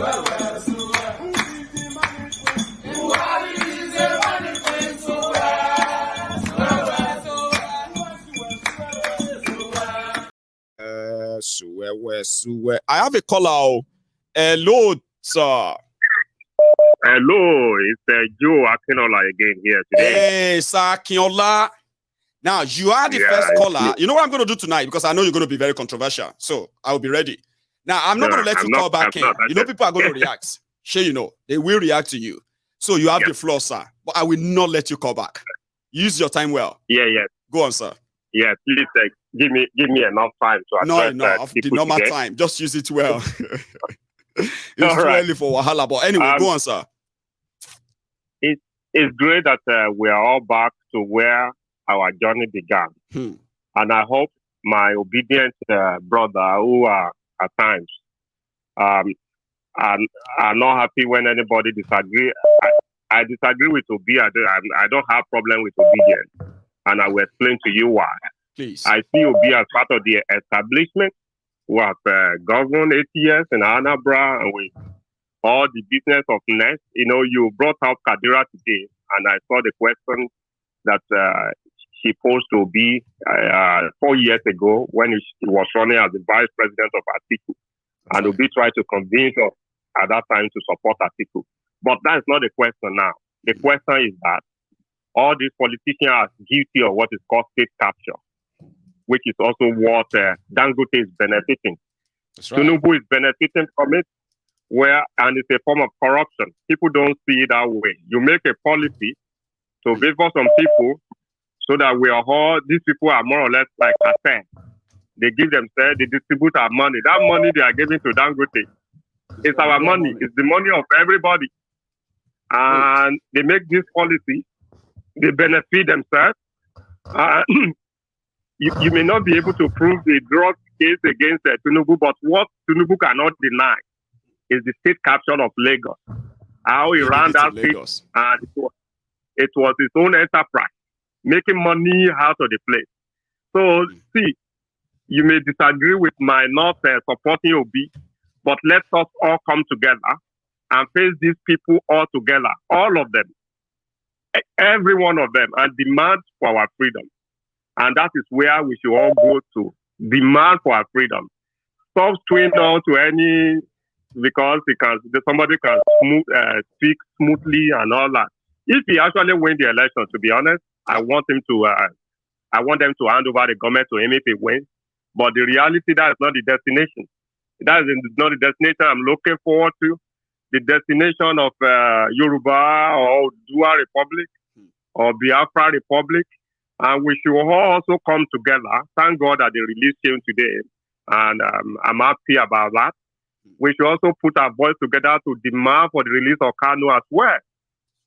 I have a caller. Hello, sir. Hello, it's Joe Akinola again here today. Hey, sir Akinola. Now, you are the first caller. You know what I'm going to do tonight? Because I know you're going to be very controversial. So, I will be ready. Now, I'm not going to let you call back in. You know, people are going to react. Sure, you know. They will react to you. So, you have the floor, sir. But I will not let you call back. Use your time well. Yeah. Go on, sir. Yeah, please give me enough time to address not enough. The normal today. Time. Just use it well. It's too early for Wahala. But anyway, go on, sir. It's great that we are all back to where our journey began. And I hope my obedient brother who are at times are not happy when anybody disagree. I disagree with Obi. I don't have problem with obedience. And I will explain to you why. Please. I see Obi as part of the establishment who have governed 8 years in Anambra and with all the business of Nest. You know, you brought out Kadira today, and I saw the question that she posed to Obi 4 years ago when he was running as the vice president of Atiku. And Obi tried to convince us at that time to support Atiku. But that's not the question now. The question is that all these politicians are guilty of what is called state capture, which is also what Dangote is benefiting. That's right. Tinubu is benefiting from it, and it's a form of corruption. People don't see it that way. You make a policy to favor some people so that these people are more or less like cartel. They give themselves, they distribute our money. That money they are giving to Dangote, it's our money. It's the money of everybody. And they make this policy. They benefit themselves. You may not be able to prove the drug case against Tinubu, but what Tinubu cannot deny is the state capture of Lagos. How he ran that state, and it was his own enterprise, making money out of the place. So, see, you may disagree with my not supporting Obi, but let us all come together and face these people all together, all of them. Every one of them, and demand for our freedom. And that is where we should all go to. Demand for our freedom. Stop swinging on to any, because somebody can speak smoothly and all that. If he actually win the election, to be honest, I want them to hand over the government to him if he wins. But the reality, that is not the destination. That is not the destination I'm looking forward to. The destination of Yoruba or Dua Republic or Biafra Republic. And we should all also come together. Thank God that they released him today. And I'm happy about that. We should also put our voice together to demand for the release of Kanu as well.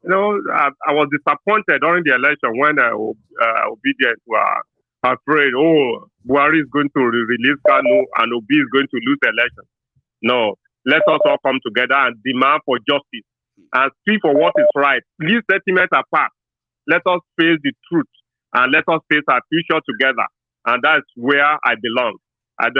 You know, I was disappointed during the election when Obedience were afraid, Buhari is going to release Kanu and Obi is going to lose the election. No. Let us all come together and demand for justice and speak for what is right. Leave sentiments apart. Let us face the truth and let us face our future together. And that's where I belong. I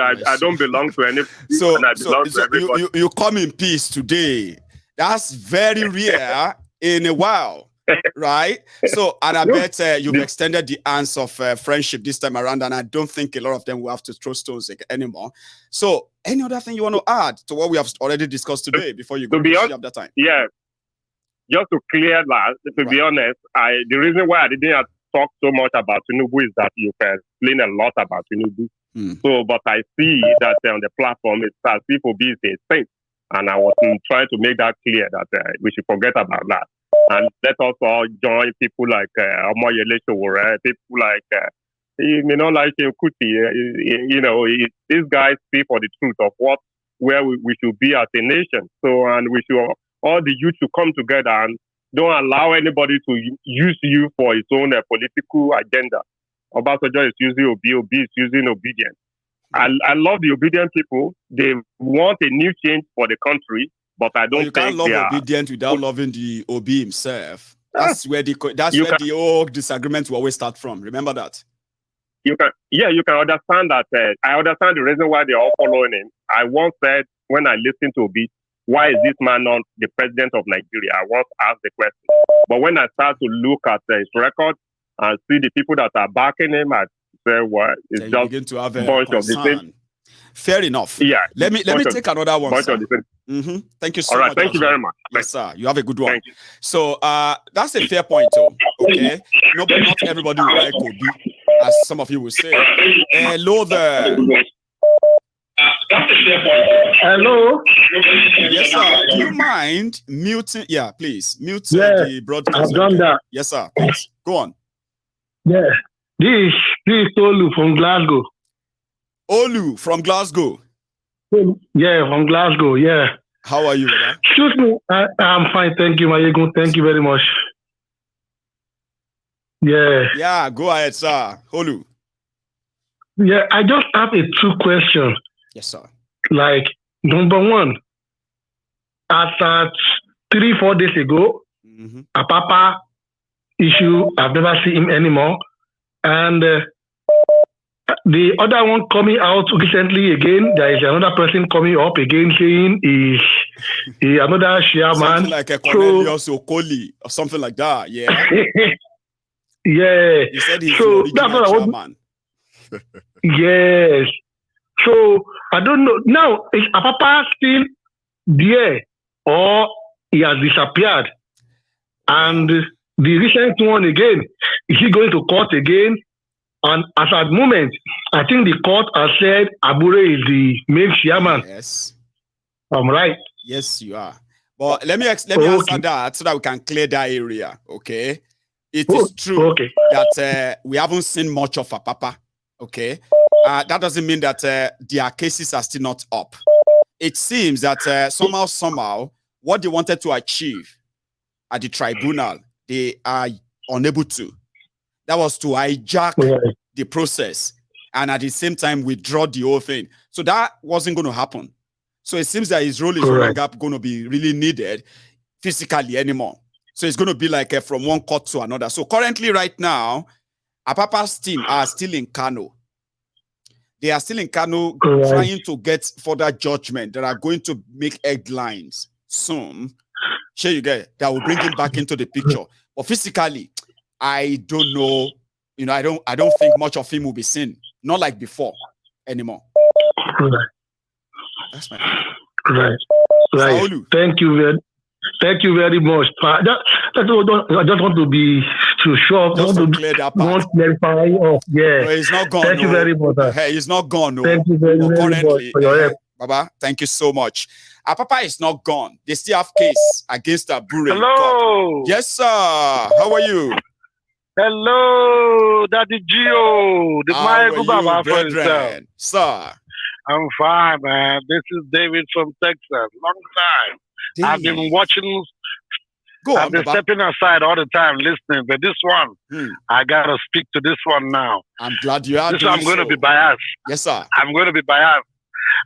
don't belong to any. So to everybody. You come in peace today. That's very rare in a while, right? So, and I bet you've extended the hands of friendship this time around, and I don't think a lot of them will have to throw stones anymore. So, any other thing you want to add to what we have already discussed today before you go to have that time? Yeah, just to clear that, to be honest, the reason why I didn't talk so much about Tinubu is that you can explain a lot about Tinubu. So, but I see that on the platform, it's as people be a saint, and I was trying to make that clear that we should forget about that. And let us all join people like Omoyele Sowore, people like, you may not like Kuti, these guys speak for the truth of where we should be as a nation. So, and we should, all the youth should come together and don't allow anybody to use you for his own political agenda. Obasanjo is using Obi is using obedience. I love the obedient people. They want a new change for the country. But I don't you can't love obedient without loving the Obi himself. That's where the old disagreement will always start from. Remember that. You can understand that. I understand the reason why they're all following him. I once said when I listened to Obi, why is this man not the president of Nigeria? I once asked the question. But when I start to look at his record and see the people that are backing him, I say, well, it's just begin to have a bunch of the same. Fair enough. Yeah. Let me take another one, sir. Thank you so much. All right. Thank you very much. Yes, sir. You have a good one. Thank you. So that's a fair point, too. Okay. Not everybody will like Obi, as some of you will say. Hello there. Hello. Yes, sir. Do you mind muting? Yeah, please mute the broadcast. I've done that. Yes, sir. Please go on. Yeah. This is Olu from Glasgow. Olu from Glasgow. Yeah, from Glasgow. Yeah. How are you, brother? Excuse me. I'm fine. Thank you, Mayego. Thank you very much. Yeah. Yeah. Go ahead, sir. Olu. Yeah, I just have two questions. Yes, sir. Like, number one, at 3-4 days ago, a Papa issue, I've never seen him anymore. And the other one coming out recently again, there is another person coming up again saying he's another chairman. Something like a Cornelius Okoli or something like that, yeah. Yeah. He said he's the original chairman. Yes. So I don't know. Now, is Apapa still there or he has disappeared? And the recent one again, is he going to court again? And as at the moment, I think the court has said Abure is answer chairman. Yes. I'm right. Yes, you are. But let me answer that so that we can clear that area. Okay. It is true that we haven't seen much of Apapa. Okay. That doesn't mean that their cases are still not up. It seems that somehow, what they wanted to achieve at the tribunal, they are unable to. That was to hijack the process and at the same time withdraw the whole thing. So that wasn't going to happen. So it seems that his role is no longer going to be really needed physically anymore. So it's going to be like from one court to another. So currently right now, Apapa's team are still in Kano. They are still in Kano trying to get further judgment that are going to make headlines soon. Sure, you get that will bring him back into the picture. But physically, I don't know. You know, I don't think much of him will be seen. Not like before anymore. That's my point. Right. Thank you very much. I just want to be too sure. Just to clear that part. Clarify. No, he's not gone. Thank you very much. Hey, he's not gone. No. Thank you very much for your help. Baba, thank you so much. Apapa is not gone. They still have case against Abure. Hello. Yes, sir. How are you? Hello, Daddy Gio. How are you, brethren? Sir. I'm fine, man. This is David from Texas. Long time. Dave. I've been watching. I've been stepping aside all the time listening, but this one, I gotta speak to this one now. I'm glad you are. I'm going to be biased. Yes, sir. I'm going to be biased.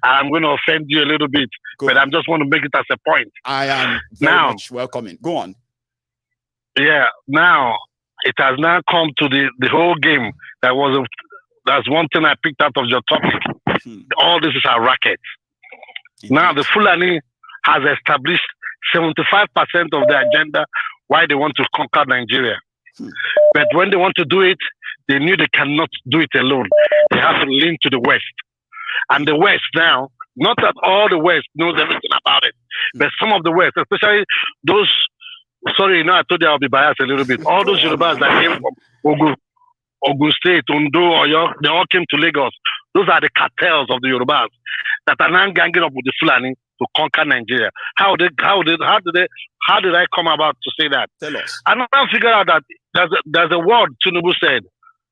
I'm going to offend you a little bit, but I just want to make it as a point. I am very much welcoming. Go on. Yeah. Now it has now come to the whole game. That's one thing I picked out of your topic. All this is a racket. Now the Fulani has established 75% of the agenda why they want to conquer Nigeria. But when they want to do it, they knew they cannot do it alone. They have to lean to the West. And the West now, not that all the West knows everything about it, but some of the West, especially those, sorry, I told you I'll be biased a little bit. All those Yorubas that came from Ogun State, Ondo, Oyo, they all came to Lagos. Those are the cartels of the Yorubas that are now ganging up with the Fulani to conquer Nigeria. How did I come about to say that? Tell us. I now figure out that there's a word Tinubu said.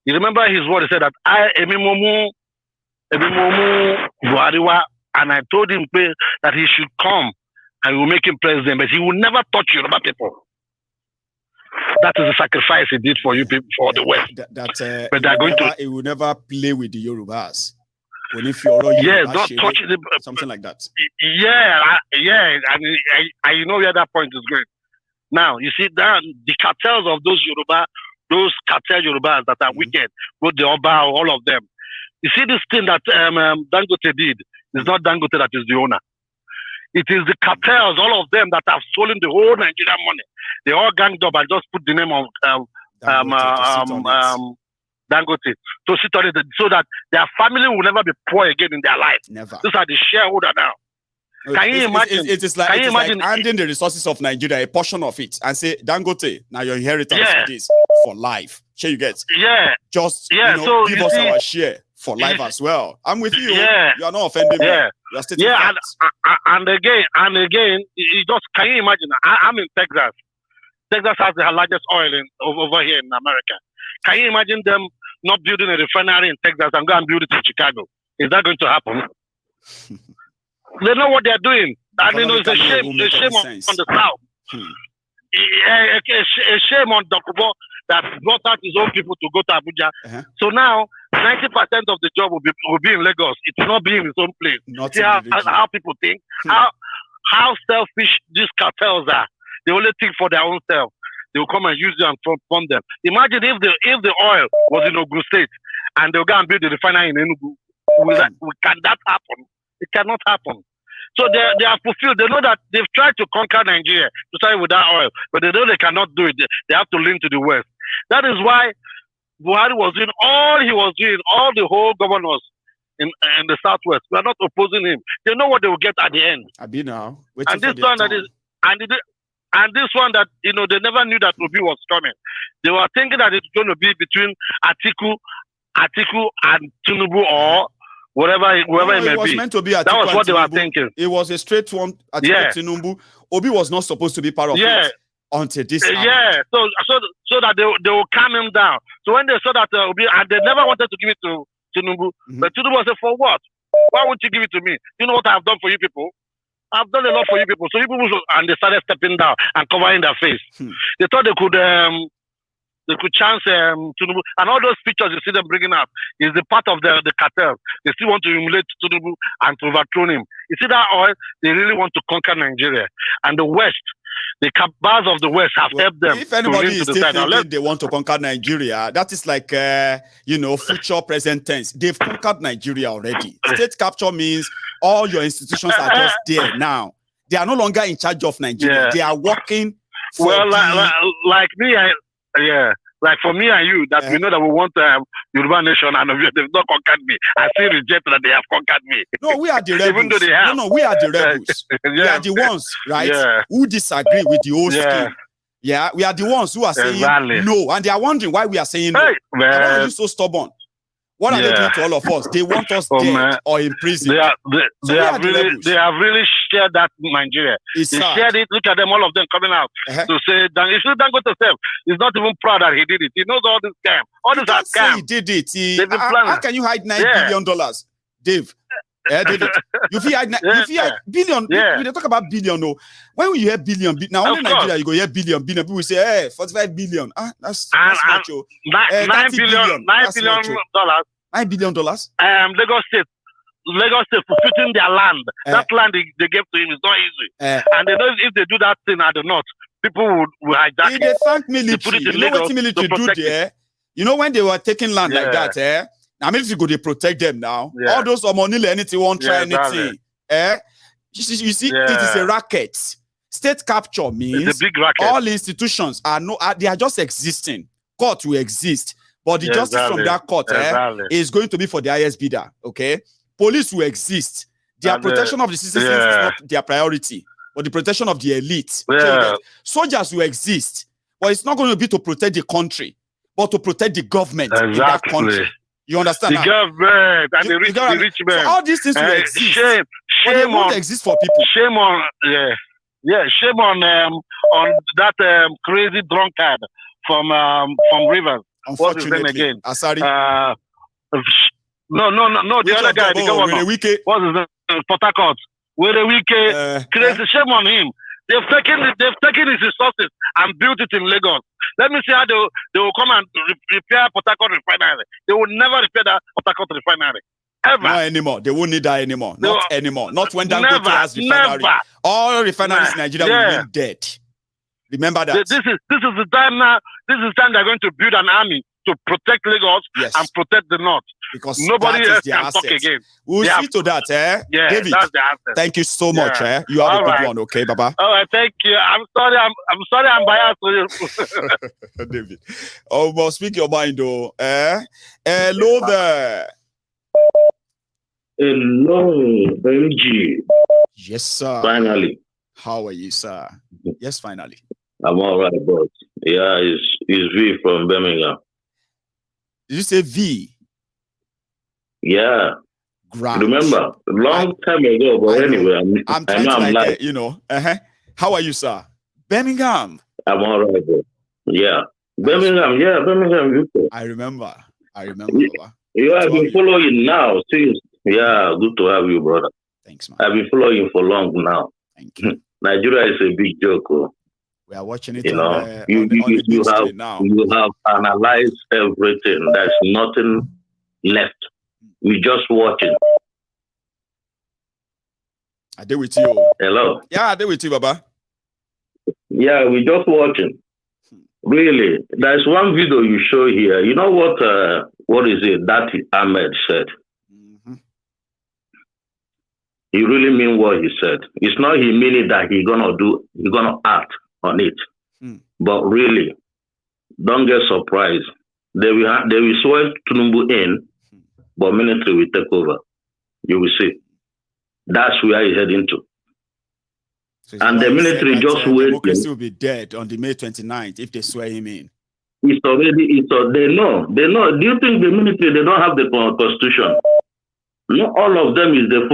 You remember his word? He said that Emimomu Buhariwa, and I told him that he should come and we will make him president, but he will never touch Yoruba people. That is the sacrifice he did for you people, for the West. But they're going to. He will never play with the Yorubas. Don't touch it. Something like that. Yeah. I know where that point is going. Now you see that the cartels of those cartel Yorubas that are wicked, both the Oba, all of them. You see this thing that Dangote did. It's not Dangote that is the owner. It is the cartels, all of them that have stolen the whole Nigerian money. They all ganged up and just put the name of Dangote to sit on it so that their family will never be poor again in their life. Never. These are the shareholder now. Can you imagine? It is like handing the resources of Nigeria, a portion of it, and say, Dangote, now your inheritance for this for life. Share you get? Yeah. Just so give us our share for life as well. I'm with you. Yeah. You are not offending me. You are stating facts. And again, you just can you imagine? I'm in Texas. Texas has the largest oil over here in America. Can you imagine them not building a refinery in Texas and go and build it in Chicago? Is that going to happen? They know what they're doing. And it's a shame on the South. A shame on Dokubo that brought out his own people to go to Abuja. So now 90% of the job will be in Lagos. It will not be in his own place. See how people think, how selfish these cartels are. They only think for their own self. They will come and use them and fund them. Imagine if the oil was in Ogun State and they'll go and build the refinery in Enugu. Can that happen? It cannot happen. So they are fulfilled. They know that they've tried to conquer Nigeria to start with that oil, but they know they cannot do it. They have to lean to the West. That is why Buhari was doing all he was doing, all the whole governors in the Southwest. We are not opposing him. They know what they will get at the end. And this one that is, and this one that, they never knew that Obi was coming. They were thinking that it's going to be between Atiku and Tinubu or whoever it may be. It was meant to be Atiku. That was what they were thinking. It was a straight one, Atiku Tinubu. Obi was not supposed to be part of it until this happened. So that they will calm him down. So when they saw that Obi, and they never wanted to give it to Tinubu, but Tinubu said, for what? Why won't you give it to me? You know what I've done for you people? I've done a lot for you people. So you people, and they started stepping down and covering their face. They thought they could chance Tinubu. And all those pictures you see them bringing up is the part of the cartel. They still want to emulate Tinubu and to overthrow him. You see that oil? They really want to conquer Nigeria. And the West, the cabals of the West have helped them. If anybody is still thinking they want to conquer Nigeria, that is like, future present tense. They've conquered Nigeria already. State capture means all your institutions are just there now. They are no longer in charge of Nigeria. They are working for like me, like for me and you, that we know that we want Yoruba nation, and they've not conquered me. I still reject that they have conquered me. No, we are the rebels. Even though they have. No, we are the rebels. We are the ones, right, who disagree with the old scheme. Yeah, we are the ones who are saying no, and they are wondering why we are saying no. Why are you so stubborn? What are they doing to all of us? They want us dead or in prison. They have really shared that Nigeria. They shared it. Look at them, all of them coming out to say that if you don't go to self, he's not even proud that he did it. He knows all this scam. All this are scam. He did it. How can you hide $9 billion, Dave? Did it. You feel billion. We talk about billion. No, when you hear billion, now only Nigeria you go hear billion. People will say, hey, 45 billion. That's not true. $9 billion. $9 billion. Lagos State for fitting their land. That land they gave to him is not easy. And they know if they do that thing at the north, people will hijack it. They thank military. You know what the military do there? You know when they were taking land like that, now military go they protect them now. All those money anything won't try anything. You see, it is a racket. State capture means it's a big racket. All institutions they are just existing. Court will exist, but the justice from that court is going to be for the highest bidder. Okay, police will exist. Their protection of the citizens is not their priority, but the protection of the elite. Soldiers will exist, but it's not going to be to protect the country, but to protect the government in that country. You understand? The government and the rich man. So all these things will exist. Shame but they won't exist for people. Shame on shame on that crazy drunkard from Rivers. What's his name again? Asari. No. The other guy, the governor. What's his name? Port Harcourt. Crazy. Shame on him. They've taken his resources and built it in Lagos. Let me see how they will come and repair Port Harcourt refinery. They will never repair that Port Harcourt refinery. Ever. Not anymore. They won't need that anymore. Not anymore. Not when Dangote has refinery. Never. All refineries in Nigeria will be dead. Remember that. This is the time now. This is the time they're going to build an army to protect Lagos and protect the north. because nobody else can talk again. We'll see to that, Yeah, David, that's the answer. thank you so much. You have a good one, okay, Baba? All right, thank you. I'm sorry I'm biased with you. David. Oh, but speak your mind, though. Hello there. Hello, Benji. Yes, sir. Finally. How are you, sir? Yes, finally. I'm all right, boss. Yeah, it's V from Birmingham. Did you say V? Yeah. Grand. Remember, long time ago, but anyway, I'm trying to like, you know. How are you, sir? Birmingham. I'm all right, boss. Yeah. Birmingham, UK. I remember. Baba. You have been following now since. Yeah, good to have you, brother. Thanks, man. I've been following for long now. Thank you. Nigeria is a big joke. We are watching it you on the big screen now. You have analyzed everything. There's nothing left. We just watching. I did with you. Hello? Yeah, I did with you, Baba. Yeah, we just watching. Really, there's one video you show here. You know what is it that Ahmed said? He really mean what he said. It's not he meaning that he's gonna act on it. But really, don't get surprised. They will swear Tinubu in, but military will take over. You will see. That's where he's heading to. So and the military just waiting. Democracy will be dead on the May 29th if they swear him in. They know. Do you think the military, they don't have the constitution? Not all of them is the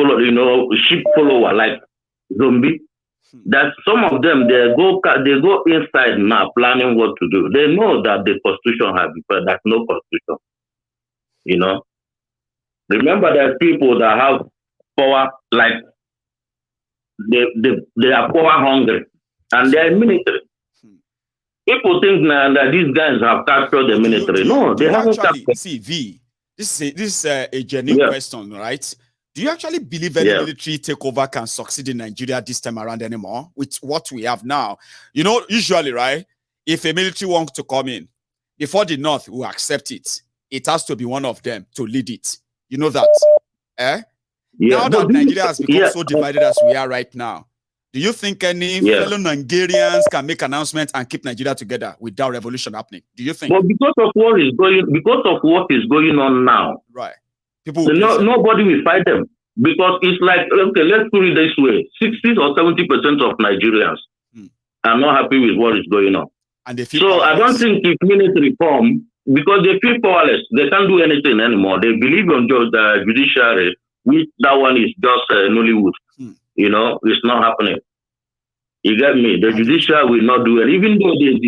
sheep follower like zombie. That some of them they go inside now planning what to do. They know that the constitution has been, there's no constitution. You know. Remember that people that have power, like they are power hungry, and they are military. People think now that these guys have captured the military. No, they haven't captured. See, V. This is a genuine question, right? Do you actually believe any military takeover can succeed in Nigeria this time around anymore with what we have now? You know, usually, right, if a military wants to come in, before the North will accept it, it has to be one of them to lead it. You know that? Now that Nigeria has become so divided as we are right now, do you think any fellow Nigerians can make announcements and keep Nigeria together without revolution happening? Do you think? But because of what is going on now, right? Nobody will fight them because it's like, okay, let's put it this way: 60 or 70% of Nigerians are not happy with what is going on, and they feel so I don't think if military come, because they feel powerless, they can't do anything anymore. They believe on the judiciary, which that one is just Nollywood. You know, it's not happening. You get me? The judiciary will not do it. Even though they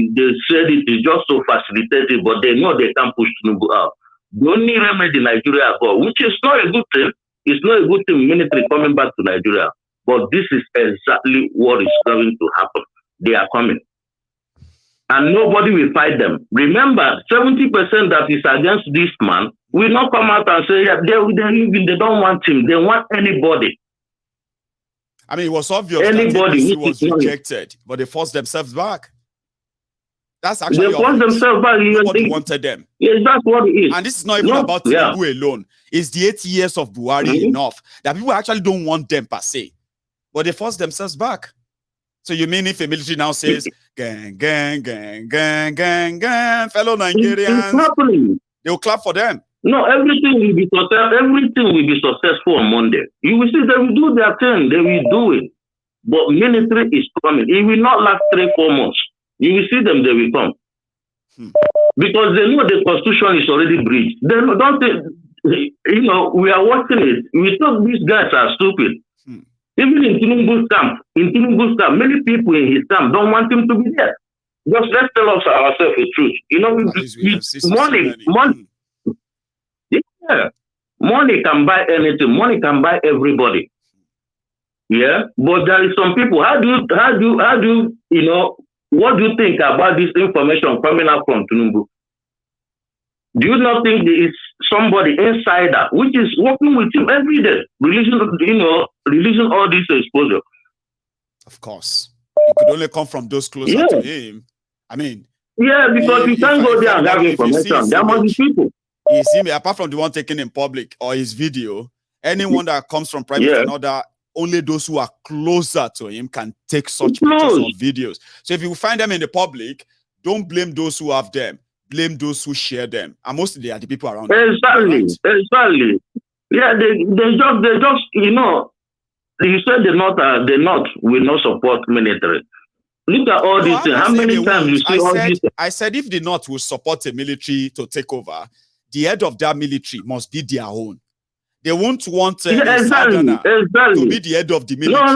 said it is just so facilitated, but they know they can't push Tinubu out. The only remedy Nigeria got, which is not a good thing, it's not a good thing, military coming back to Nigeria. But this is exactly what is going to happen. They are coming. And nobody will fight them. Remember, 70% that is against this man will not come out and say, they don't want him. They want anybody. I mean, it was obvious that was rejected, but they forced themselves back. That's actually they forced themselves back. Nobody wanted them. Yes, that's what it is. And this is not even about Tinubu alone. It's the 8 years of Buhari enough that people actually don't want them per se, but they forced themselves back. So you mean if a military now says, gang, gang, gang, gang, gang, gang, fellow Nigerians, they'll clap for them. No, everything will be successful on Monday. You will see they will do their thing. They will do it. But military is coming. It will not last 3-4 months. You will see them, they will come. Because they know the constitution is already breached. They don't think, we are watching it. We thought these guys are stupid. Even in Tinubu's camp, many people in his camp don't want him to be there. Just let's tell ourselves the truth. Money can buy anything. Money can buy everybody. Yeah, but there is some people. How do you what do you think about this information coming out from Tinubu? Do you not think there is somebody insider which is working with him every day, releasing all this exposure? Of course, it could only come from those closer to him. I mean, because you can't go there and have information. There must be people. is him, apart from the one taken in public or his video, anyone that comes from private and other, only those who are closer to him can take such pictures or videos. So if you find them in the public, don't blame those who have them. Blame those who share them. And mostly they are the people around them. Exactly. Exactly. Yeah, they just, you know, you said the North will not support military. Look at all these things. How many times you see all these? I said if the North will support a military to take over, the head of that military must be their own. They won't want a Southerner to be the head of the military.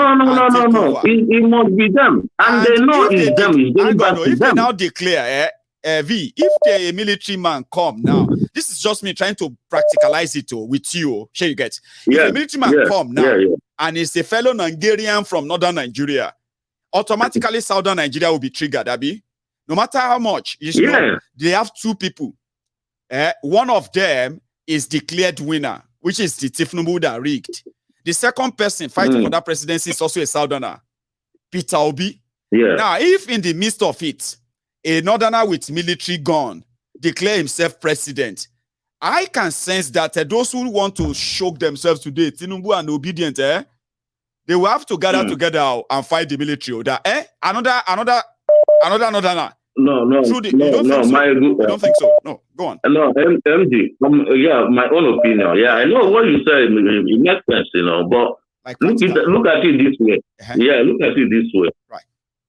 No. It must be them. And they know it's them. If they now declare, if the military man come now, this is just me trying to practicalize it with you. Sure, you get. If a military man come now and it's a fellow Nigerian from northern Nigeria, automatically southern Nigeria will be triggered, Abi. No matter how much, you know, they have two people. One of them is declared winner, which is the Tinubu that rigged. The second person fighting for that presidency is also a southerner, Peter Obi. Now, if in the midst of it, a northerner with military gun declare himself president, I can sense that those who want to shock themselves today, Tinubu and obedient, they will have to gather together and fight the military. Another northerner. No. You don't think so? No, go on. No, MD. My own opinion. Yeah, I know what you said. It makes sense, you know. But like look at it this way. Yeah, look at it this way. Right.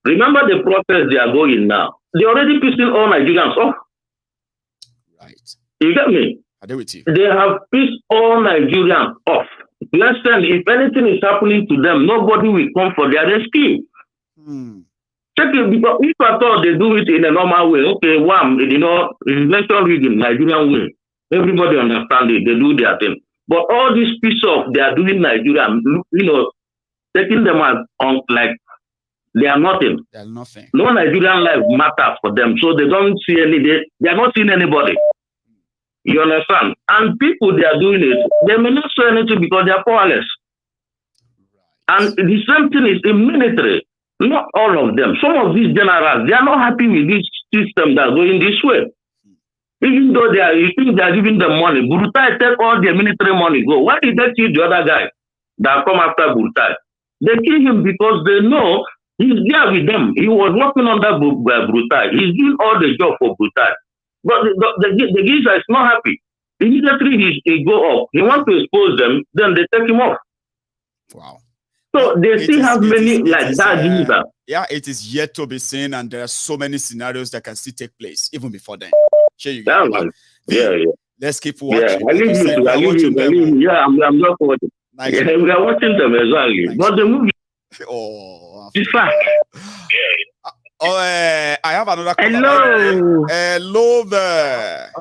Remember the protest they are going now. They already pissing all Nigerians off. Right. You get me? I do with you. They have pissed all Nigerians off. Listen, if anything is happening to them, nobody will come for their rescue. Check it, because if I thought they do it in a normal way, okay, you know, election rigging, Nigerian way, everybody understand it, they do their thing. But all this piece of they are doing Nigeria, you know, taking them as on like they are nothing. They are nothing. No Nigerian life matters for them, so they don't see they are not seeing anybody. You understand? And people they are doing it, they may not say anything because they are powerless. Right. And the same thing is in military. Not all of them. Some of these generals, they are not happy with this system that's going this way. Even though you think they are giving them money, Burutai take all their military money, go. Why did they kill the other guy that come after Burutai? They kill him because they know he's there with them. He was working under Burutai. He's doing all the job for Burutai. But the geezer is not happy. Immediately he go up. He wants to expose them, then they take him off. Wow. So they still have many like that. Yeah, it is yet to be seen, and there are so many scenarios that can still take place even before then. Sure, you get it. Let's keep watching. Yeah, I'm not watching. Nice. Yeah, we are watching them exactly. Nice. But the movie. It's fine. I have another Hello. Hello there.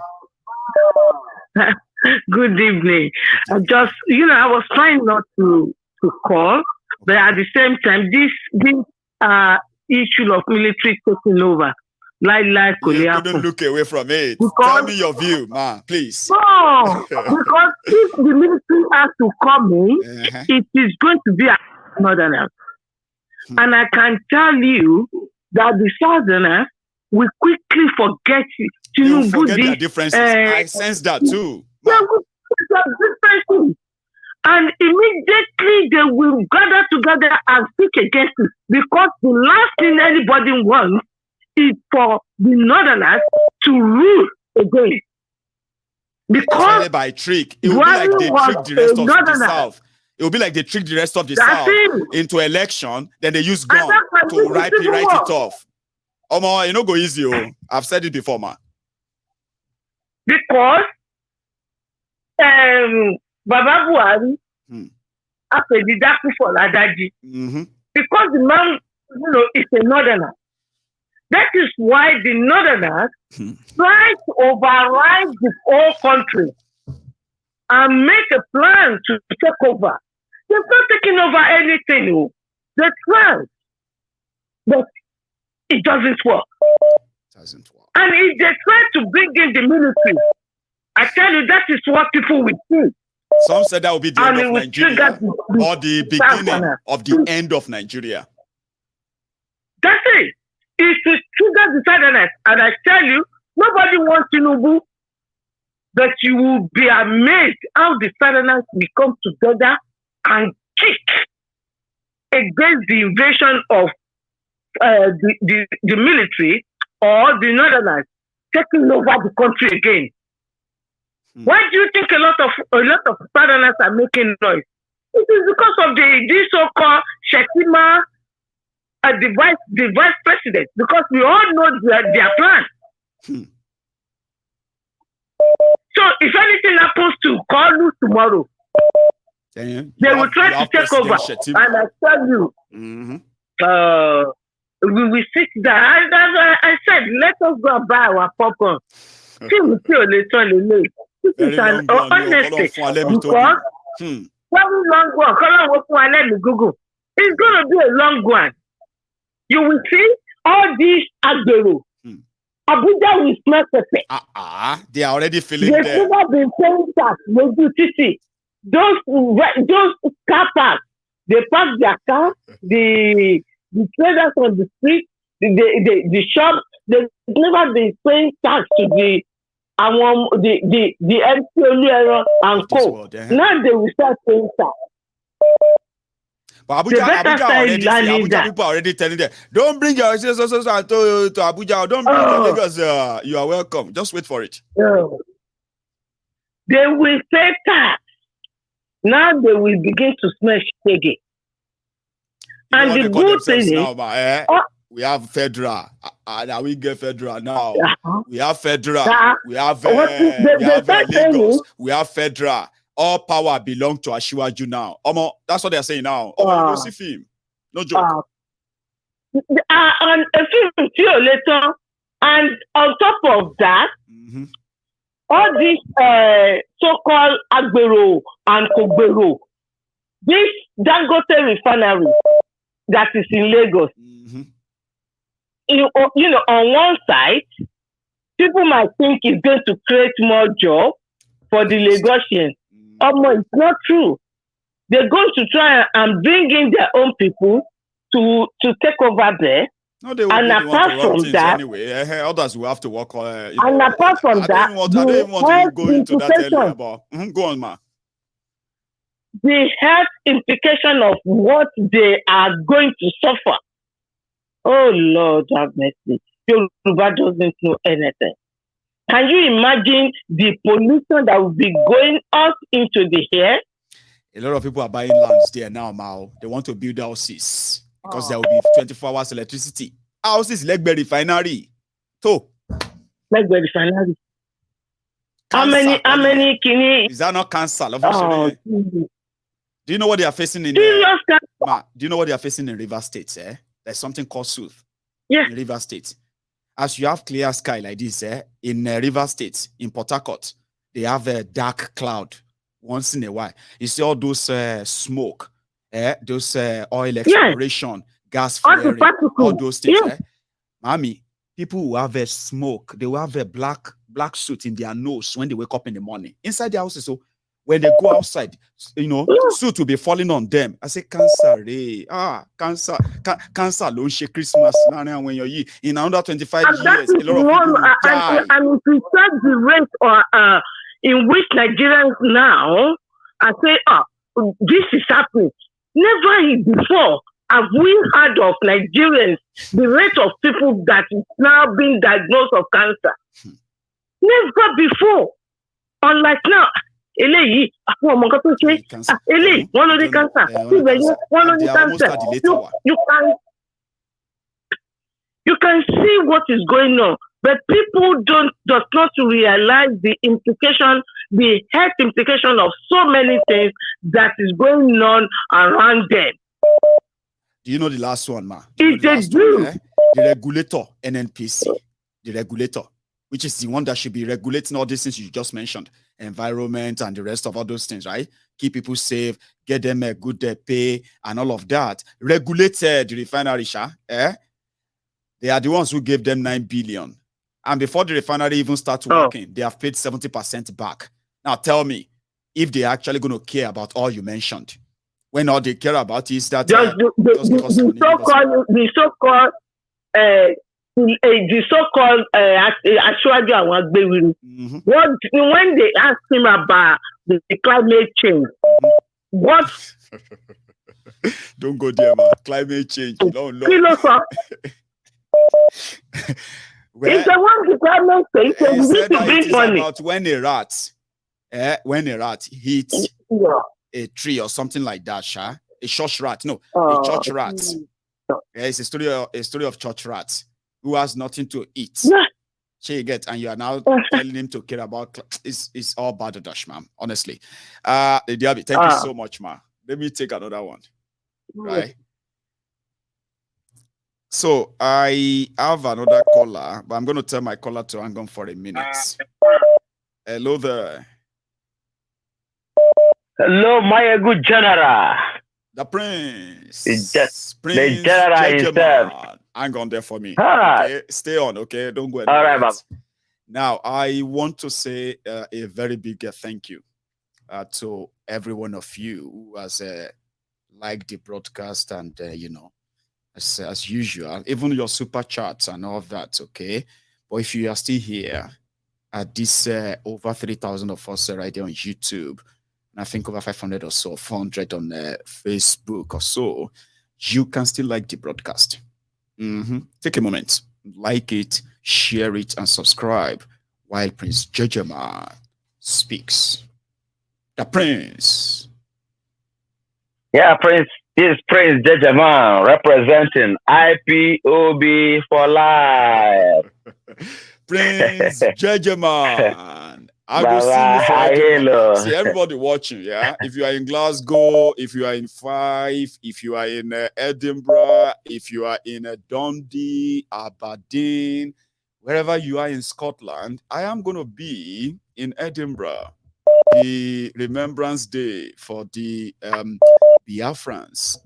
Good evening. I was trying not to call, but at the same time, this issue of military taking over, you couldn't look away from it. Tell me your view, man, please. No, because if the military has to come in, it is going to be northerners. And I can tell you that the southerners will quickly forget Tinubu. Forget their differences. I sense that too. They will forget their differences. And immediately they will gather together and speak against it, because the last thing anybody wants is for the northerners to rule again. Because by trick, it will be like they trick the rest of the South. It will be like they trick the rest of the South into election, then they use gun to write it off. You know, go easy. I've said it before, man. Because Baba Buhari after the Daku for Ladaji. Because the man, is a northerner. That is why the northerners try to override the whole country and make a plan to take over. They're not taking over anything. They try. But it doesn't work. And if they try to bring in the military, I tell you, that is what people will see. Some said that will be the end of Nigeria or the beginning of the end of Nigeria. That's it. It will trigger the southerners. And I tell you, nobody wants Tinubu. But you will be amazed how the Southerners will come together and kick against the invasion of the military or the Northerners taking over the country again. Why do you think a lot of Southerners are making noise? It is because of the so-called Shetima, the vice president, because we all know their plan. So if anything happens to Kalu tomorrow, they will try to take over. And I tell you, we will sit there. And as I said, let us go and buy our popcorn. This is an honesty. Because very long one. Google. It's going to be a long one. You will see all these Agbero. Abuja will smell pepper. They are already feeling They've there. never been paying tax. Those car parks, they park their car, the traders on the street, the shops, they've never been paying tax to the MC and co. Now they will start paying tax. But Abuja people are already telling them, don't bring your to Abuja, don't bring your Lagos. You are welcome. Just wait for it. They will pay tax. Now they will begin to smell shaggy. And the good thing is, now, we have federal. Now we get federal now. We have federal. We have Lagos. We have federal. All power belongs to Ashiwaju now. That's what they're saying now. You go see film. No joke. And a few later, and on top of that, all these so-called Agbero and Kogbero, this Dangote refinery that is in Lagos, on one side, people might think it's going to create more jobs for the Lagosians. It's not true. They're going to try and bring in their own people to take over there. No, they will. And apart from that, anyway, others will have to work on. And apart from that, I don't even want to go into that earlier. But go on, ma. The health implication of what they are going to suffer. Oh Lord, have mercy. Yoruba doesn't know anything. Can you imagine the pollution that will be going up into the air? A lot of people are buying lands there now, Mao. They want to build houses because there will be 24 hours electricity. Houses, Legbe refinery. So, Legbe refinery. How many kidney? Is that not cancer? Do you know what they are facing in do you know what they are facing in River State? There's something called Sooth. Yeah. In River State. As you have clear sky like this, in River State, in Port Harcourt, they have a dark cloud once in a while. You see all those smoke, those oil exploration, gas flaring, all those things. Mommy, people who have a smoke, they will have a black suit in their nose when they wake up in the morning. Inside the houses, so when they go outside, suit will be falling on them. I say, cancer, cancer, don't shake Christmas. When you're in another 25 years, a lot of people will die. And if you check the rate in which Nigerians now are saying, this is happening. Never before have we heard of Nigerians, the rate of people that is now being diagnosed of cancer. Never before. Unlike now. You can see what is going on, but people does not realize the implication, the health implication of so many things that is going on around them. Do you know the last one, ma? The regulator, NNPC, the regulator, which is the one that should be regulating all these things you just mentioned. Environment and the rest of all those things, right? Keep people safe, get them a good pay and all of that. Regulate the refinery, They are the ones who gave them 9 billion. And before the refinery even starts working, they have paid 70% back. Now tell me, if they're actually going to care about all you mentioned, when all they care about is that the so-called the so-called Ashwaju Awagbewiri, when they asked him about the climate change, what? Don't go there, man. Climate change, you don't know. Well, it's the one the climate change. He said that it is about when a rat hits a tree or something like that, Sha. A church rat, no, a church rat. It's a story of church rats who has nothing to eat. You get, and you are now telling him to care about. It's all bad, Dash, man. Honestly, thank you so much, man. Let me take another one. Right. So I have another caller, but I'm going to tell my caller to hang on for a minute. Hello there. Hello, my good general. The prince. The general himself. Hang on there for me. Okay, stay on. Okay, don't go anywhere. All right, Bob. Now I want to say a very big thank you to every one of you who has liked the broadcast and as usual, even your super chats and all that. Okay, but if you are still here at this over 3,000 of us right there on YouTube. I think over 500 or so, 400 on Facebook or so, you can still like the broadcast. Take a moment, like it, share it, and subscribe while Prince Jejema speaks. The Prince. Yeah, Prince. This is Prince Jejema representing IPOB for life. Prince Jejema. I will see everybody watching, yeah. If you are in Glasgow, if you are in Fife, if you are in Edinburgh, if you are in Dundee, Aberdeen, wherever you are in Scotland, I am going to be in Edinburgh. The Remembrance Day for the Biafrans.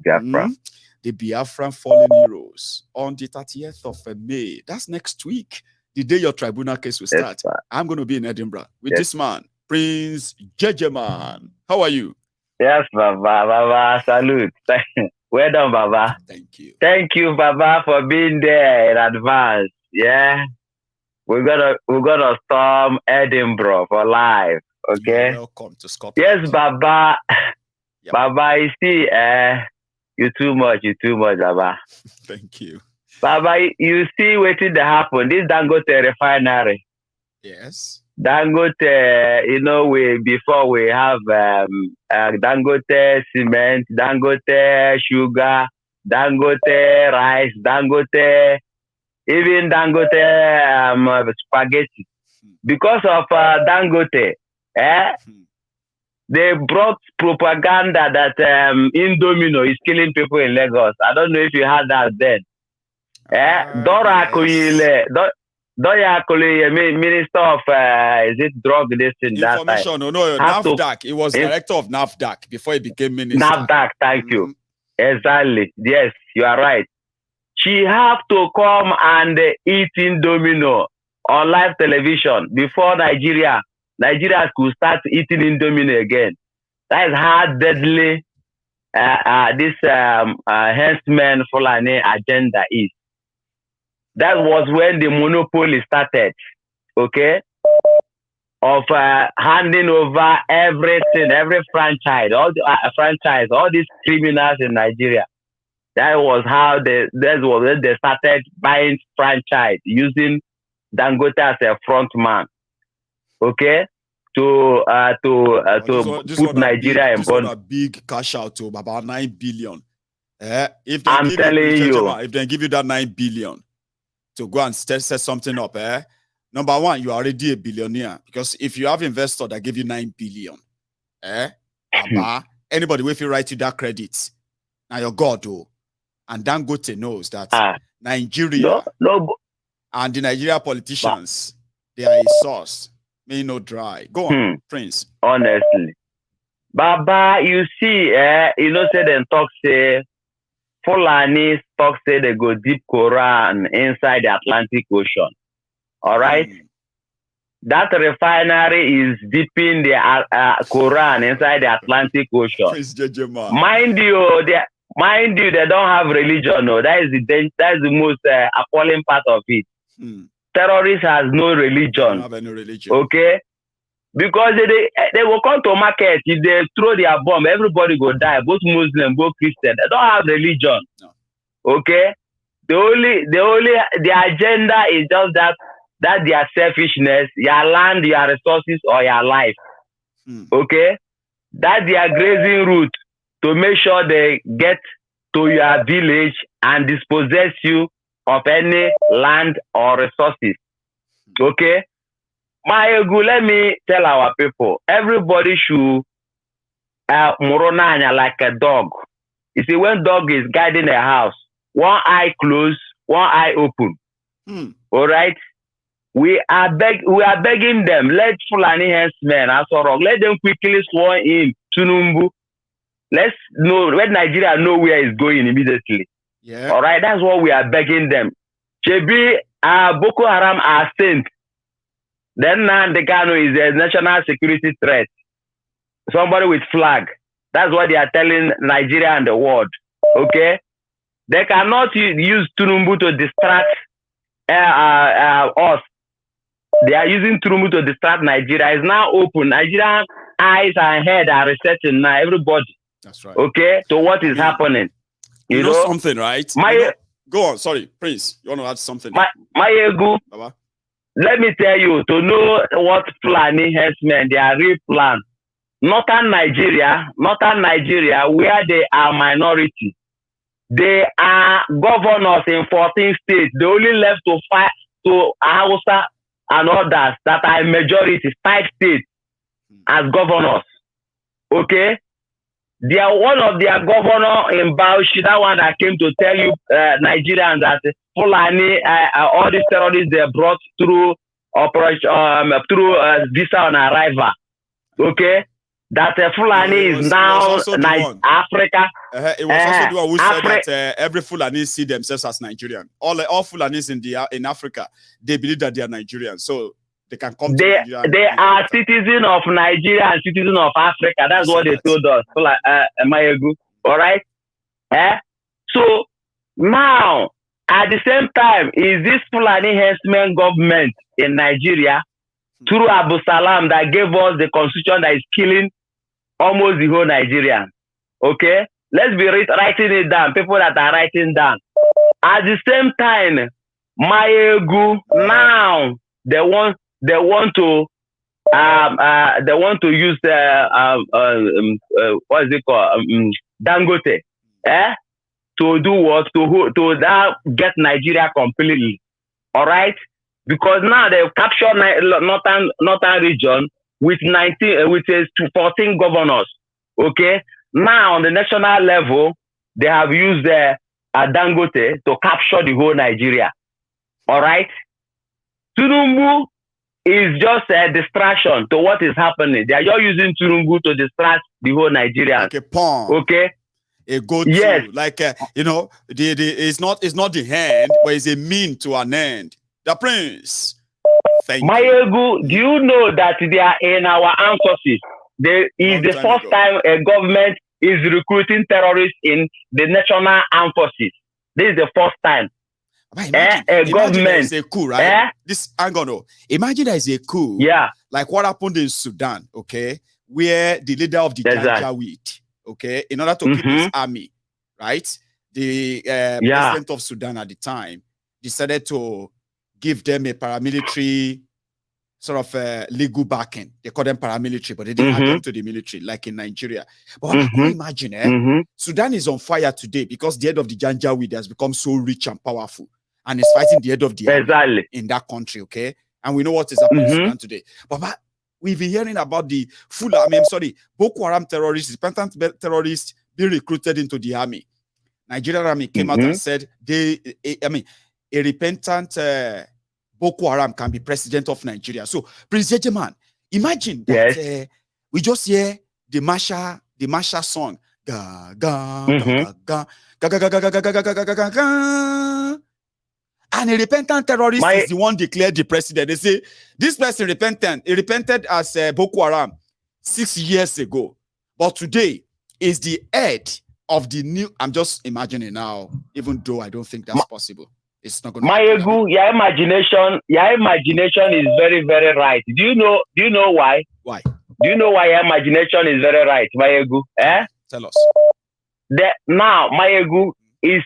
The Biafran fallen heroes on the 30th of May. That's next week. The day your tribunal case will start, I'm going to be in Edinburgh with this man, Prince Jejema. How are you? Yes, Baba, salute. Well done, Baba. Thank you. Thank you, Baba, for being there in advance. Yeah, we're gonna storm Edinburgh for life. Okay. You're welcome to Scotland. Yes, Baba. Yep. Baba, you see, you too much, Baba. Thank you. Baba, you see what did happen. This Dangote refinery. Yes. Dangote, before we have Dangote cement, Dangote sugar, Dangote rice, Dangote, even Dangote spaghetti. Because of Dangote, they brought propaganda that Indomino is killing people in Lagos. I don't know if you heard that then. Dora Akuyile, Minister of is it drug this in that time? No, NAFDAC. He was director of NAFDAC before he became minister. NAFDAC, thank you. Exactly. Yes, you are right. She have to come and eat Indomino on live television before Nigeria could start eating Indomino again. That is how deadly this henchman Fulani agenda is. That was when the monopoly started, okay, of handing over everything, every franchise, all these criminals in Nigeria. That was how they started buying franchise using Dangote as a front man, okay, to put Nigeria in bond. This was a big cash out to about 9 billion. If they give you that 9 billion. To go and set something up, number one, you are already a billionaire because if you have investor that give you 9 billion, anybody will write you that credit. Now you're God, and Dangote knows that Nigeria and the Nigeria politicians, they are a source, may not dry. Go on, Prince. Honestly, Baba, you see, say them talk say. Fulani talk say they go deep Quran inside the Atlantic Ocean. All right? That refinery is deeping the Quran inside the Atlantic Ocean. Prince Jejema. Mind you, Mind you, they don't have religion. No, that's the most appalling part of it. Terrorists has no religion. They don't have any religion. Okay, because they will come to market. If they throw their bomb, everybody go die. Both Muslim, both Christian. They don't have religion. No. Okay, the agenda is just that their selfishness, your land, your resources, or your life. Okay, that's their grazing route to make sure they get to your village and dispossess you of any land or resources. Okay, let me tell our people, everybody should Moronanya like a dog. You see, when dog is guiding a house, one eye closed, one eye open. All right. We are begging them. Let Fulani herdsmen, let them quickly swear in Tinubu. Let Nigeria know where it's going immediately. Yeah. All right. That's what we are begging them. Chebi, Boko Haram are sent. Then Nandekano is a national security threat. Somebody with flag. That's what they are telling Nigeria and the world. Okay. They cannot use Tinubu to distract us. They are using Tinubu to distract Nigeria. It's now open. Nigerian eyes and head are resetting now. Everybody. That's right. Okay, to what is happening. You know something, right? Go on. Sorry, Prince. You want to add something? Baba. Let me tell you, to know what Fulani herdsmen, their real plan. Northern Nigeria, where they are minority. They are governors in 14 states. They only left to fight to Hausa and others that are majority, 5 states as governors. Okay? They are one of their governor in Bauchi, that one that came to tell you Nigerians that Fulani, all these terrorists they brought through operation, through visa on arrival. Okay? That Fulani is now Africa. It was also the one who said that every Fulani see themselves as Nigerian. All Fulanis in Africa, they believe that they are Nigerian, so they can come to Nigeria. They are citizens of Nigeria and citizens of Africa. That's what they told us. All right. So now, at the same time, is this Fulani herdsmen government in Nigeria through Abu Salam that gave us the constitution that is killing almost the whole Nigerian. Okay? Let's be writing it down. People that are writing down. At the same time, now they want to use what is it called? Dangote. To do what? To get Nigeria completely. All right? Because now they've captured northern region with 14 governors. Okay? Now on the national level, they have used Dangote to capture the whole Nigeria. All right? Tinubu is just a distraction to what is happening. They are just using Tinubu to distract the whole Nigeria. Like a pawn. Okay? A go-to. Yes. Like, it's not the hand, but it's a mean to an end. The Prince. Thank you. Do you know that they are in our armed forces? There is the first time a government is recruiting terrorists in the national armed forces. This is the first time. Imagine government a coup, right? Imagine there is a coup. Yeah. Like what happened in Sudan, okay? Where the leader of the Janjaweed, okay, in order to keep his army, right? The president of Sudan at the time decided to give them a paramilitary sort of legal backing. They call them paramilitary, but they didn't have them to the military, like in Nigeria. But I can imagine, Sudan is on fire today because the head of the Janjaweed has become so rich and powerful, and is fighting the head of the army in that country, okay? And we know what is happening in Sudan today. But we've been hearing about the Boko Haram terrorists, repentant terrorists being recruited into the army. Nigerian army came out and said a repentant Boko Haram can be president of Nigeria. So, Prince Jejeman, imagine that we just hear the Masha song. Ga ga ga ga ga ga ga ga ga ga ga ga ga ga. And a repentant terrorist is the one declared the president. They say this person he repented as Boko Haram 6 years ago, but today is the head of the new, I'm just imagining now, even though I don't think that's possible. It's not going to Mayegu, your imagination is very, very right. Do you know why? Why? Do you know why your imagination is very right, Mayegu? Tell us. Now, Mayegu, this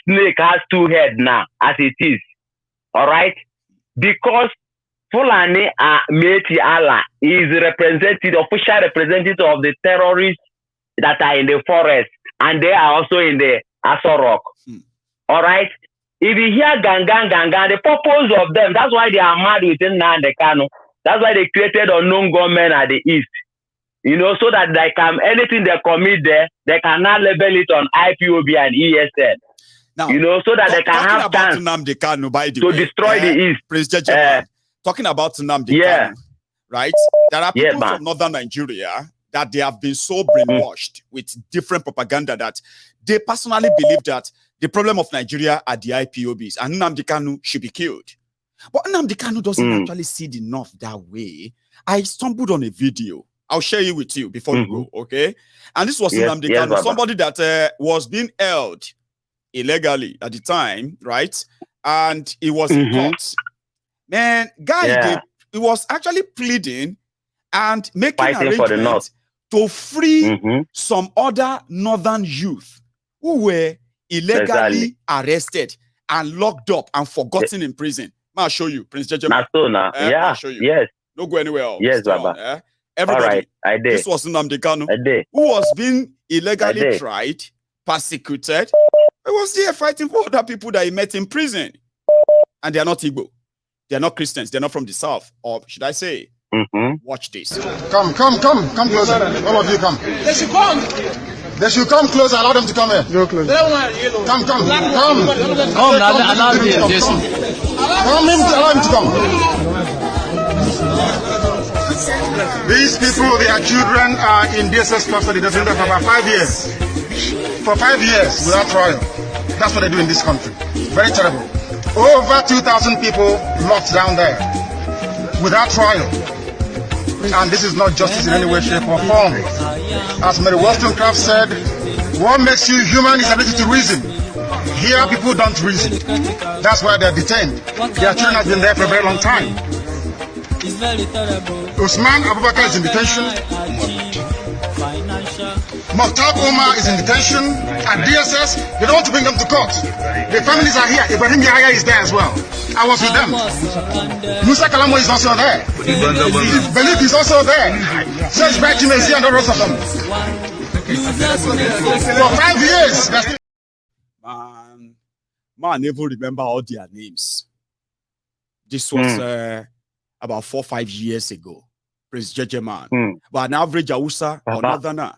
snake has 2 heads now, as it is. All right? Because Fulani Meti Allah is official representative of the terrorists that are in the forest, and they are also in the Aso Rock. All right? If you hear gangan, the purpose of them, that's why they are mad within Nnamdi Kanu. That's why they created unknown government at the east. So that they can, anything they commit there, they cannot label it on IPOB and ESN. Now, so that they can have chance Nnamdi Kanu, by the to way, destroy the east. Prince Jejeman, talking about Nnamdi Kanu, right? There are people from northern Nigeria that they have been so brainwashed with different propaganda that they personally believe that the problem of Nigeria are the IPOBs and Nnamdi Kanu should be killed. But Nnamdi Kanu doesn't actually see the north that way. I stumbled on a video. I'll share it with you before you go, okay? And this was Nnamdi Kanu, somebody that was being held illegally at the time, right? And he was in court. Man, guy, he was actually pleading and making arrangements to free some other northern youth who were illegally arrested and locked up and forgotten in prison. I'll show you, Prince Jejeman. I'll show you. Yes. Don't go anywhere else. Yes, Baba. Everybody. All right, I did. This was Nnamdi Kanu, who was being illegally tried, persecuted. He was there fighting for other people that he met in prison. And they are not Igbo. They are not Christians. They're not from the south. Or should I say, watch this. Come closer. All of you come. They should come. They should come closer. Allow them to come here. Go closer. Come. Come, allow him to come. These people, their children are in DSS custody. They've been there for about 5 years. For 5 years without trial. That's what they do in this country. Very terrible. Over 2,000 people locked down there without trial. And this is not justice in any way, shape, or form. As Mary Wollstonecraft said, what makes you human is ability to reason. Here, people don't reason. That's why they're detained. Their children have been there for a very long time. Usman Abubakar is in detention. Mokhtar Omar is in detention. At DSS, they don't want to bring them to court. The families are here. Ibrahim Yahya is there as well. I was with them. Musa Kalamo is also there. Belief is also there. Serge Bachim is here and the rest of them. For 5 years. Man, I never remember all their names. This was about 4 or 5 years ago. Prince Jejeman. But an average Hausa or Northerner,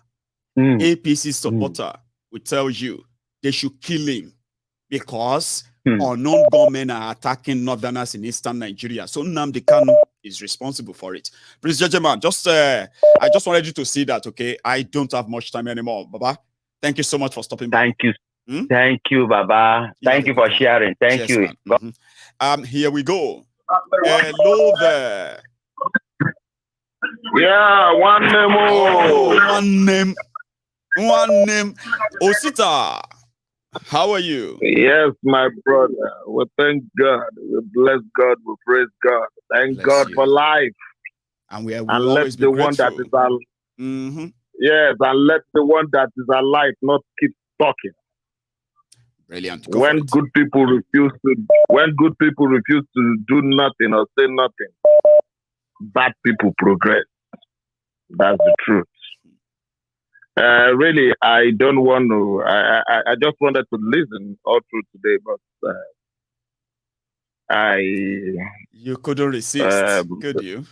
APC supporter will tell you they should kill him because unknown gunmen are attacking Northerners in eastern Nigeria. So Nnamdi Kanu is responsible for it. Prince Jejeman, I just wanted you to see that, okay? I don't have much time anymore, Baba. Thank you so much for stopping by. Thank you. Thank you, Baba. Thank you for sharing. Thank you. Here we go. Hello there. Yeah, one name. One name. Osita, how are you? Yes, my brother. We thank God. We bless God. We praise God. Thank God for life. And we will and always let the be one that grateful. is alive. Yes, and let the one that is alive not keep talking. Brilliant. When good people refuse to do nothing or say nothing, bad people progress. That's the truth. Really, I don't want to. I just wanted to listen all through today, but you couldn't resist, could you?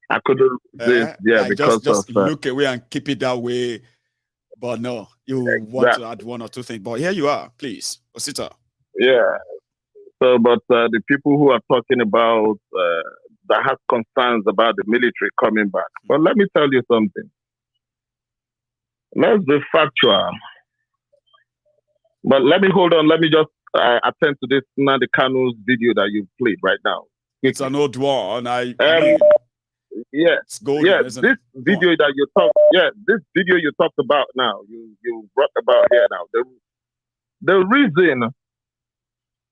I couldn't resist. Yeah, because just look away and keep it that way. But no, you want to add one or two things. But here you are, please, Osita. Yeah. So, but the people who are talking about that have concerns about the military coming back. But let me tell you something. Let's be factual. But let me hold on. Let me just attend to this Nnamdi Kanu's video that you played right now. It's an old one. Yeah, it's golden, yeah. isn't This it? video that you talked, this video you talked about now, you brought about here now. The reason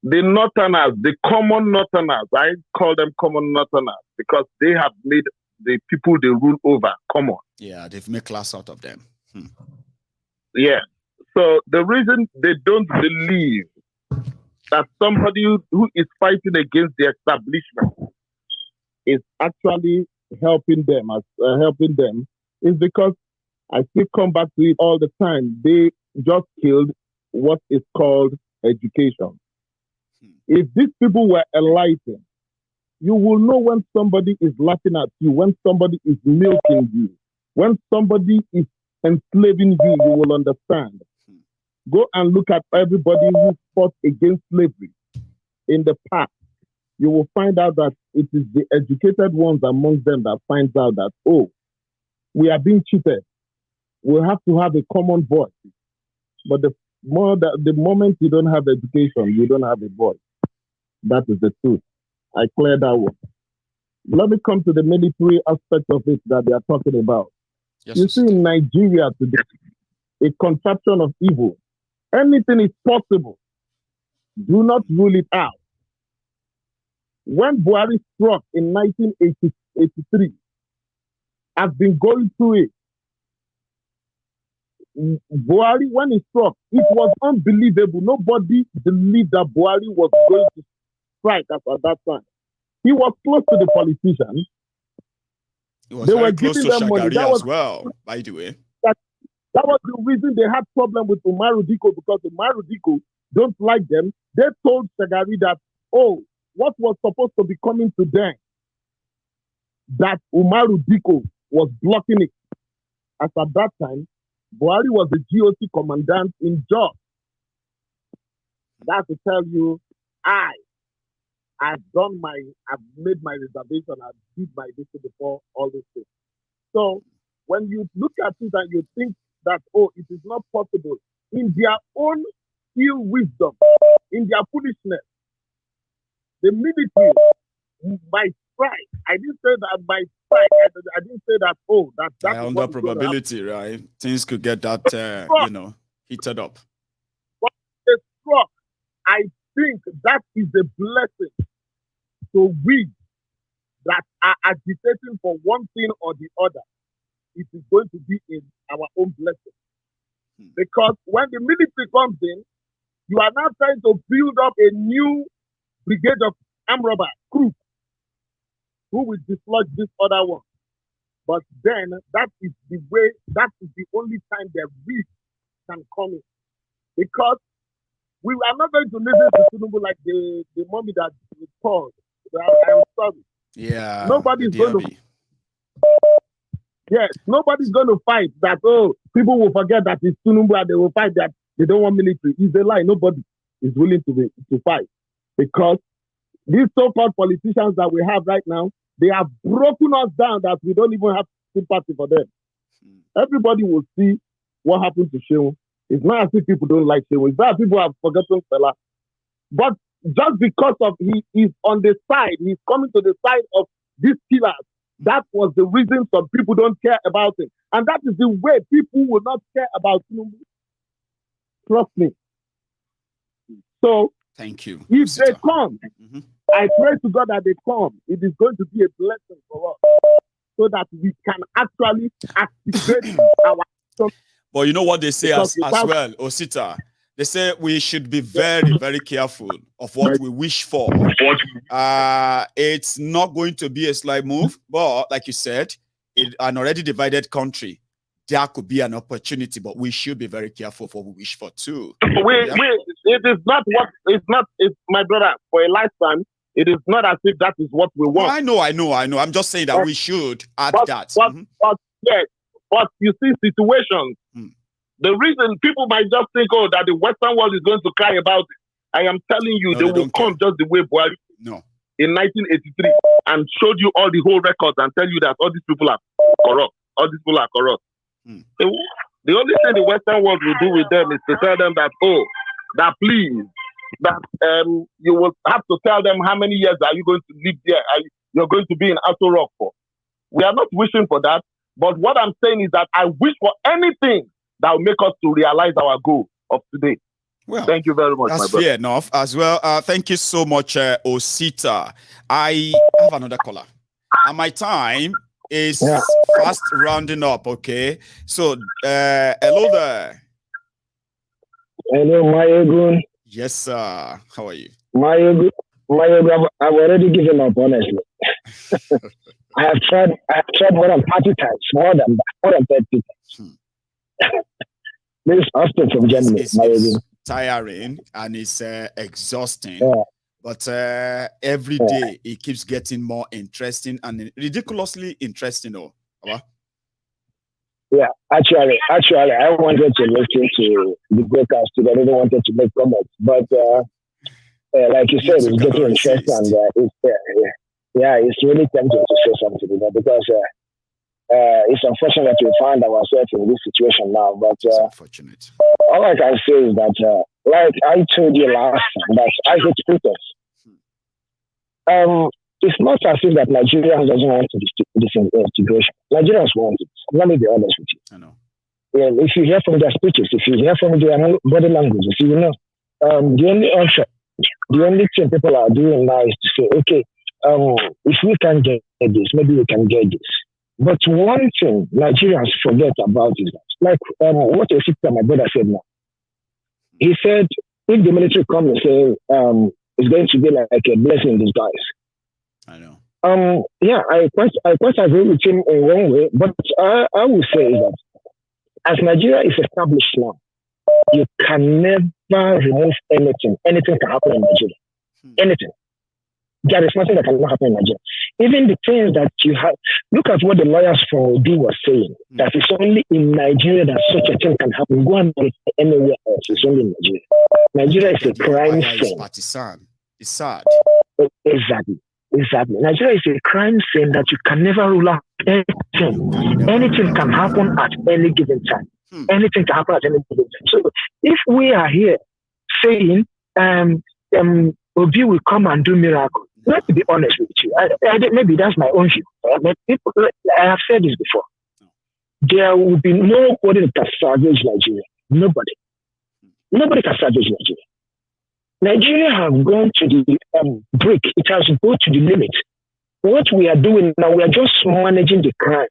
the Northerners, the common Northerners, I call them common Northerners because they have made the people they rule over common. Yeah, they've made class out of them. Yeah. So the reason they don't believe that somebody who is fighting against the establishment is actually helping them is because I still come back to it all the time. They just killed what is called education. If these people were enlightened, you will know when somebody is laughing at you, when somebody is milking you, when somebody is enslaving you, you will understand. Go and look at everybody who fought against slavery in the past. You will find out that it is the educated ones among them that finds out that, oh, we are being cheated. We have to have a common voice. But the moment you don't have education, you don't have a voice. That is the truth. I clear that one. Let me come to the military aspect of it that they are talking about. Yes, you see, in Nigeria today, a conception of evil. Anything is possible. Do not rule it out. When Buhari struck in 1983, I've been going through it. Buhari, when he struck, it was unbelievable. Nobody believed that Buhari was going to strike us at that time. He was close to the politicians. He was very close to Shagari as well, by the way. That was the reason they had problem with Umaru Diko, because Umaru Diko don't like them. They told Shagari that, oh, what was supposed to be coming to them, that Umaru Diko was blocking it. As at that time, Buhari was the GOC commandant in Jos. That's to tell you, I've made my reservation, I've did my vision before all this thing. So when you look at it and you think that, oh, it is not possible, in their own ill wisdom, in their foolishness, the military might strike. I didn't say that by strike. I didn't say that, oh, that's under probability, right? Things could get that, heated up. But the struck, I think that is a blessing. So we that are agitating for one thing or the other, it is going to be in our own blessing. Because when the military comes in, you are now trying to build up a new brigade of armed robbers, crew, who will dislodge this other one. But then that is the only time the risk can come in. Because we are not going to listen to Tinubu like the mommy that we called. I am sorry. Yeah. Nobody's going to. Yes, nobody's going to fight that. Oh, people will forget that it's Tinubu and they will fight that they don't want military. It's a lie. Nobody is willing to fight, because these so-called politicians that we have right now, they have broken us down that we don't even have sympathy for them. Everybody will see what happened to Shehu. It's not as if people don't like Shehu. It's not as if people have forgotten Fela. But just because of he is on the side, he's coming to the side of these killers. That was the reason some people don't care about him. And that is the way people will not care about Tinubu. Trust me. So, thank you. If they come, I pray to God that they come. It is going to be a blessing for us, so that we can actually activate our. But you know what they say as well, Osita? They say we should be very, very careful of what we wish for. It's not going to be a slight move, but like you said, in an already divided country, there could be an opportunity, but we should be very careful for what we wish for too. It is not what, it's my brother, for a lifetime, it is not as if that is what we want. No, I know. I'm just saying that we should add that. But you see situations. The reason people might just think, oh, that the Western world is going to cry about it. I am telling you, they will come just the way Buhari in 1983 and showed you all the whole records and tell you that all these people are corrupt. All these people are corrupt. The only thing the Western world will do with them is to tell them that, oh, that please, that you will have to tell them how many years are you going to live there. You're going to be in Aso Rock for. We are not wishing for that. But what I'm saying is that I wish for anything that will make us to realize our goal of today. Well, thank you very much, that's my brother. fair enough as well. Thank you so much, Osita. I have another caller, and my time is fast rounding up. Okay, so hello there. Hello, Mayogun. Yes, sir. How are you? Mayogun, I've already given up, honestly. I have tried more than 30 times, more than 30 times. This is Austin from Germany. It's tiring and it's exhausting. Yeah. But every day it keeps getting more interesting and ridiculously interesting. Yeah, actually, I wanted to listen to the broadcast today. I didn't wanted to make comments, but like you said, it's getting interesting, and it's really tempting to say something, because it's unfortunate that we find ourselves in this situation now. But unfortunate. All I can say is that, like I told you last time, that I hate protests. It's not as if that Nigerians doesn't want this integration. Nigerians want it. Let me be honest with you. I know. Yeah, if you hear from their speeches, if you hear from their body language, if you know, the only thing people are doing now is to say, okay, if we can get this, maybe we can get this. But one thing Nigerians forget about is that, like what a sister, my brother said now. He said, if the military comes and say it's going to be like a blessing in disguise. I know. I quite agree with him in one way, but I would say that as Nigeria is established now, you can never remove anything. Anything can happen in Nigeria. Anything. There is nothing that cannot happen in Nigeria. Even the things that you have, look at what the lawyers for Obi were saying, that it's only in Nigeria that such a thing can happen. Go and anywhere else. It's only in Nigeria. Nigeria is a crime scene. It's sad. Exactly. Nigeria is a crime scene that you can never rule out anything. Anything can happen at any given time. Anything can happen at any given time. So if we are here saying Obi will come and do miracles, let's be honest with you. Maybe that's my own view. But people, I have said this before. There will be nobody that can salvage Nigeria. Nobody. Nobody can salvage Nigeria. Nigeria have gone to the brink. It has gone to the limit. What we are doing now, we are just managing the crime.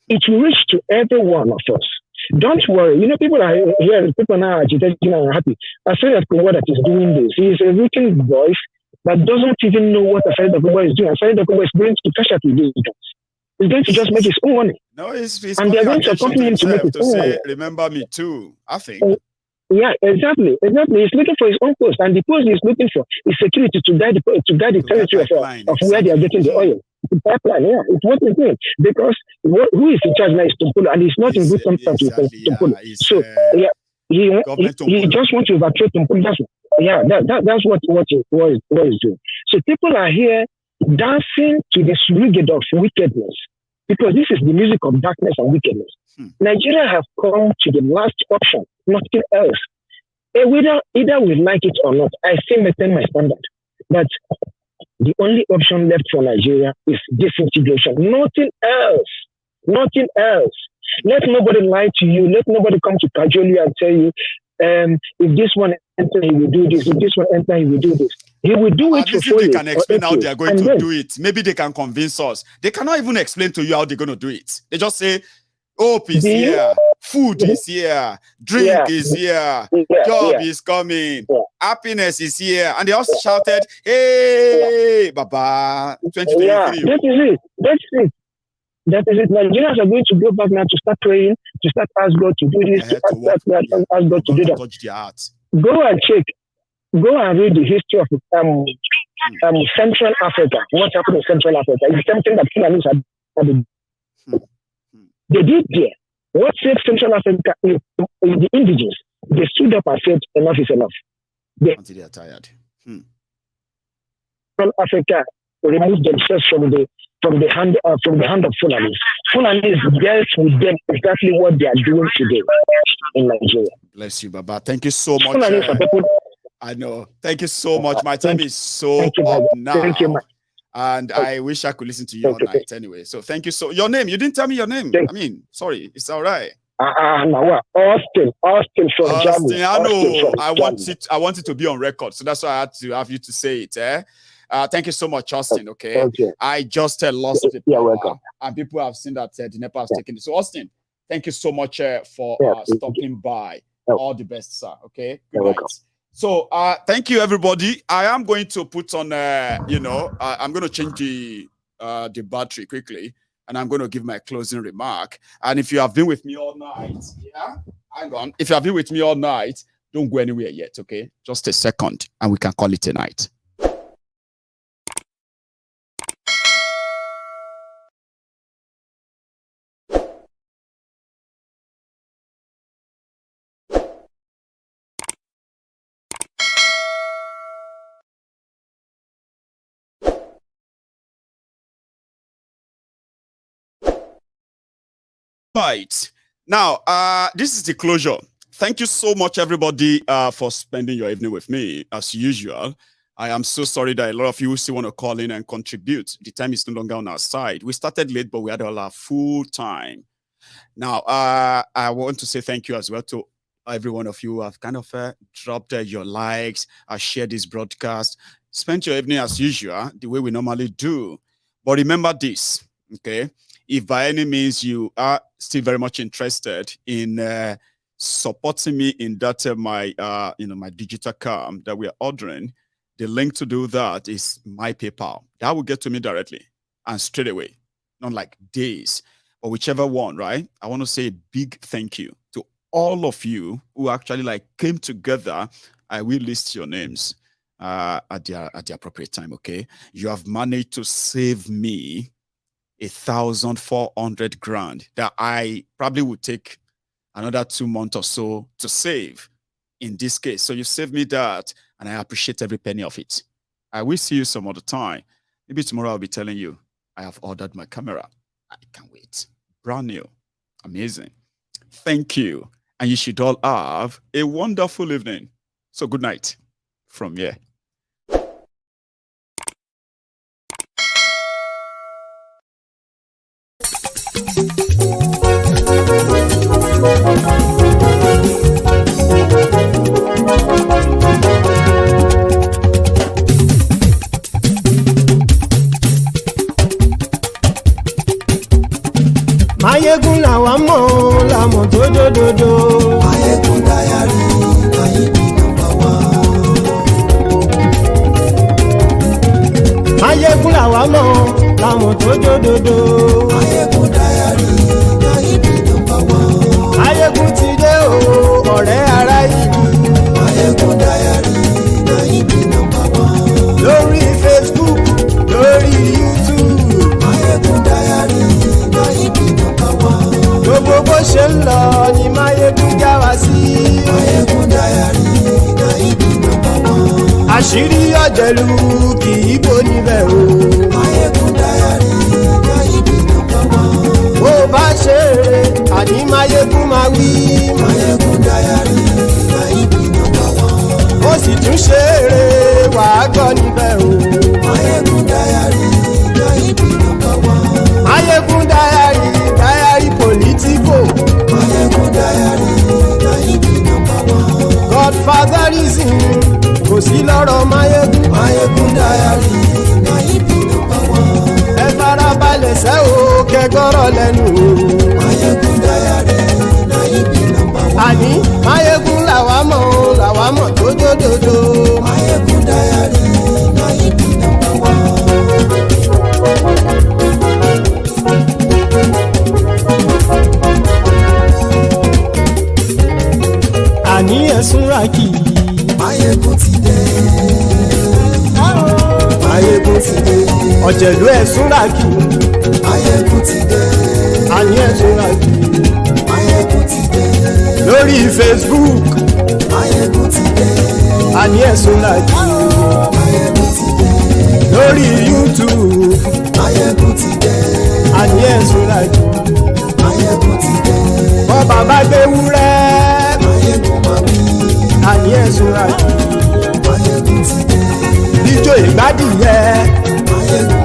It will reach to every one of us. Don't worry. You know, people are here. People now are agitated and happy. I say that Kongo that is doing this. He is a weakened voice that doesn't even know what Asari Kongo is doing. Asari Kongo is going to cash out with this. He's going to just make his own money. No, he's and they're going to accompany him to make his own money. Remember me too, I think. Yeah, exactly. He's looking for his own post, and the post he's looking for is security to guide the territory of where they are getting the oil. The pipeline, it's what he's doing. Because who is in charge now is Tumpolo, and he's not in good contact with Tumpolo. So he just wants to evacuate Tumpolo. That's what he's doing. So people are here dancing to this reggae of wickedness, because this is the music of darkness and wickedness. Nigeria have come to the last option, nothing else. Either we like it or not, I still maintain my standard. But the only option left for Nigeria is disintegration. Nothing else. Nothing else. Let nobody lie to you. Let nobody come to cajole you and tell you, if this one enter, he will do this. If this one enter, he will do this. He will do it for free. They can explain how they are going to do it. Maybe they can convince us. They cannot even explain to you how they're going to do it. They just say, hope is here, food is here, drink is here, job is coming, happiness is here. And they all shouted, hey, Baba, 2023. That is it. Nigerians are going to go back now to start praying, to start ask God to do this, to ask God to do that. Touch their hearts. Go and check. Go and read the history of Central Africa. What happened in Central Africa? It's something that Fulanis had. They did there. What saved Central Africa is the indigenous. They stood up and said, enough is enough. Until they are tired. Central Africa removed themselves from the hand of Fulanis. Fulanis dealt with them exactly what they are doing today in Nigeria. Bless you, Baba. Thank you so much. I know. Thank you so much. My time is so up now. And I wish I could listen to you all night anyway. So thank you. So your name, you didn't tell me your name. I mean, sorry, it's all right. Austin from Germany. I know. I want it to be on record. So that's why I had to have you to say it. Thank you so much, Austin. Okay. I just lost the power. Welcome. And people have seen that the NEPA has taken it. So Austin, thank you so much for stopping by. All the best, sir. Okay. Good night. So thank you, everybody. I am going to put on I'm going to change the battery quickly, and I'm going to give my closing remark. And if you have been with me all night, hang on. If you have been with me all night, don't go anywhere yet, okay? Just a second, and we can call it a night. Right. Now, this is the closure. Thank you so much, everybody, for spending your evening with me, as usual. I am so sorry that a lot of you still want to call in and contribute. The time is no longer on our side. We started late, but we had all our full time. Now, I want to say thank you as well to every one of you who have kind of dropped your likes, shared this broadcast, spent your evening as usual, the way we normally do. But remember this, okay? If by any means you are still very much interested in supporting me in that my my digital cam that we are ordering, the link to do that is my PayPal. That will get to me directly and straight away, not like days, or whichever one, right? I want to say a big thank you to all of you who actually came together. I will list your names at the appropriate time. Okay, you have managed to save me 1,400 grand that I probably would take another 2 months or so to save in this case. So you saved me that, and I appreciate every penny of it. I will see you some other time. Maybe tomorrow I'll be telling you I have ordered my camera. I can't wait. Brand new. Amazing. Thank you. And you should all have a wonderful evening. So good night from here. Mayegun làwa mọ̀ làmọ̀ tó dòdòdò. Mayegun dayari Mayegun number one. Mayegun làwa mọ̀ làmọ̀ tó dòdòdò. Mayegun dayari Mayegun number one. Mayegun ti dé o ọ̀rẹ́ ara yìí. Mayegun dayari Mayegun number one. Lórí Facebook, lórí YouTube. Mayegun dayari Mayegun number one. Gbogbo bó ṣe ń lọ ni Mayegun já wa sí. Mayegun dayari Mayegun number one. Àṣírí ọ̀jẹ̀lú kì í bò níbẹ̀ o. Mayegun dayari Mayegun number one. Bó bá ṣe eré àní Mayegun máa wí. Mayegun dayari Mayegun number one. Ó sì tún ṣe eré wàá gbọ́ níbẹ̀ o. Mayegun dayari Mayegun number one. Mayegun dayari politico. Mayegun dayari Mayegun number one. Godfatherism kò sí lọ́rọ̀ Mayegun. Mayegun dayari Mayegun number one. Ẹ farabalẹ̀ sẹ́ o kẹgọ́rọ̀ lẹ́nu o. Mayegun dayari Mayegun number one. Àní Mayegun làwa mọ̀ tó dòdòdò. Mayegun dayari Mayegun number one. Àní ẹ̀sùn ràkì. Mayegun ti dé. Mayegun ti dé. Ọ̀jẹ̀lú ẹ̀sùn ràkì. Mayegun ti dé. Àní ẹ̀sùn ràkì. Mayegun ti dé. Lórí Facebook. Mayegun ti dé. Àní ẹ̀sùn ràkì. Mayegun ti dé. Lórí YouTube. Mayegun ti dé. Àní ẹ̀sùn ràkì. Mayegun ti dé. Bọ́ bàbá gbé wúrẹ́. Mayegun máa wí. Àní ẹ̀sùn ràkì. Mayegun ti dé. Ijó ìgbádìí yẹ. Mayegun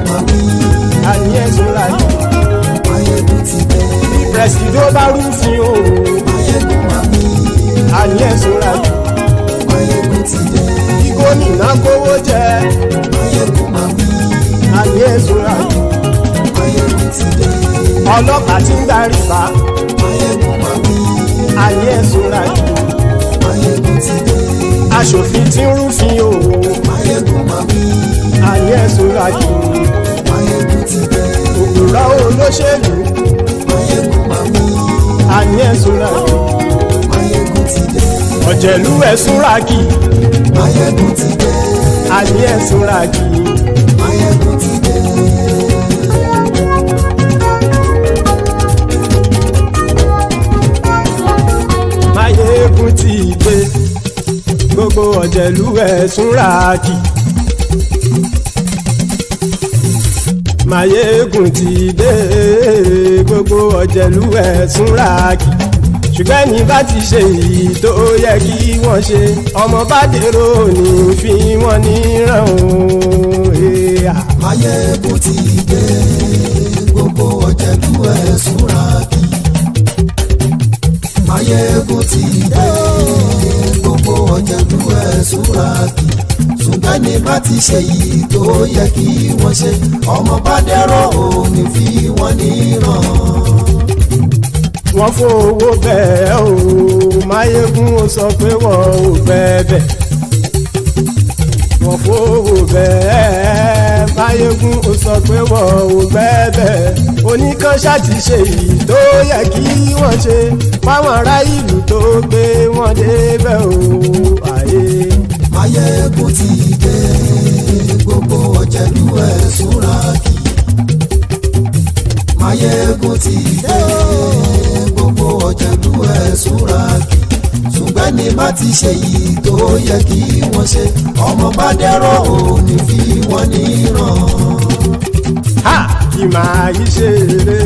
pẹ̀sìdó bá rúfin o. Máyégún mami. Àní ẹ̀sùn ra jù. Máyégún ti dé. Bí gómìnà kówó jẹ. Máyégún mami. Àní ẹ̀sùn ra jù. Máyégún ti dé. Ọlọ́pàá tí ń gba rìbá. Máyégún mami. Àní ẹ̀sùn ra jù. Máyégún ti dé. Aṣòfin tí ń rúfin o. Máyégún mami. Àní ẹ̀sùn ra jù. Máyégún ti dé. Òpùrọ́ olóṣèlú. Máyégún mami. Àní ẹ̀sùn ra jù. Máyégún ti dé. Ọ̀jẹ̀lú ẹ̀sùn ra kì. Máyégún ti dé. Àní ẹ̀sùn ra kì. Máyégún ti dé. Máyégún ti dé. Gbogbo ọ̀jẹ̀lú ẹ̀sùn ra kì. Máyégún ti dé. Gbogbo ọ̀jẹ̀lú ẹ̀sùn ra kì. Ṣùgbọ́n ní bá ti ṣe èyí tó yẹ kí wọ́n ṣe, ọmọ bá dèrò ní fi wọ́n níran o. Máyégún ti dé. Gbogbo ọ̀jẹ̀lú ẹ̀sùn ra kì. Máyégún ti dé. Gbogbo ọ̀jẹ̀lú ẹ̀sùn ra kì. Ṣùgbọ́n ní bá ti ṣe èyí tó yẹ kí wọ́n ṣe, ọmọ bá dèrò ní fi wọ́n níran. Wọ́n fowó bẹ́ẹ̀ o, Máyégún ó sọ pé wọ́n ò bẹ́ẹ̀. Wọ́n fowó bẹ́ẹ̀, Máyégún ó sọ pé wọ́n ò bẹ́ẹ̀. Oníkan ṣáàtì ṣe èyí tó yẹ kí wọ́n ṣe, fáwọn ará ìlú tó gbé wọn débẹ̀ o. Máyégún ti dé. Gbogbo ọ̀jẹ̀lú ẹ̀sùn ra kì. Máyégún ti dé. Gbogbo ọ̀jẹ̀lú ẹ̀sùn ra kì. Ṣùgbọ́n ní bá ti ṣe yìí tó yẹ kí wọ́n ṣe, ọmọ bá dẹ́rọ̀ ò ní fi wọ́n níran. Kì máa yí ṣeré,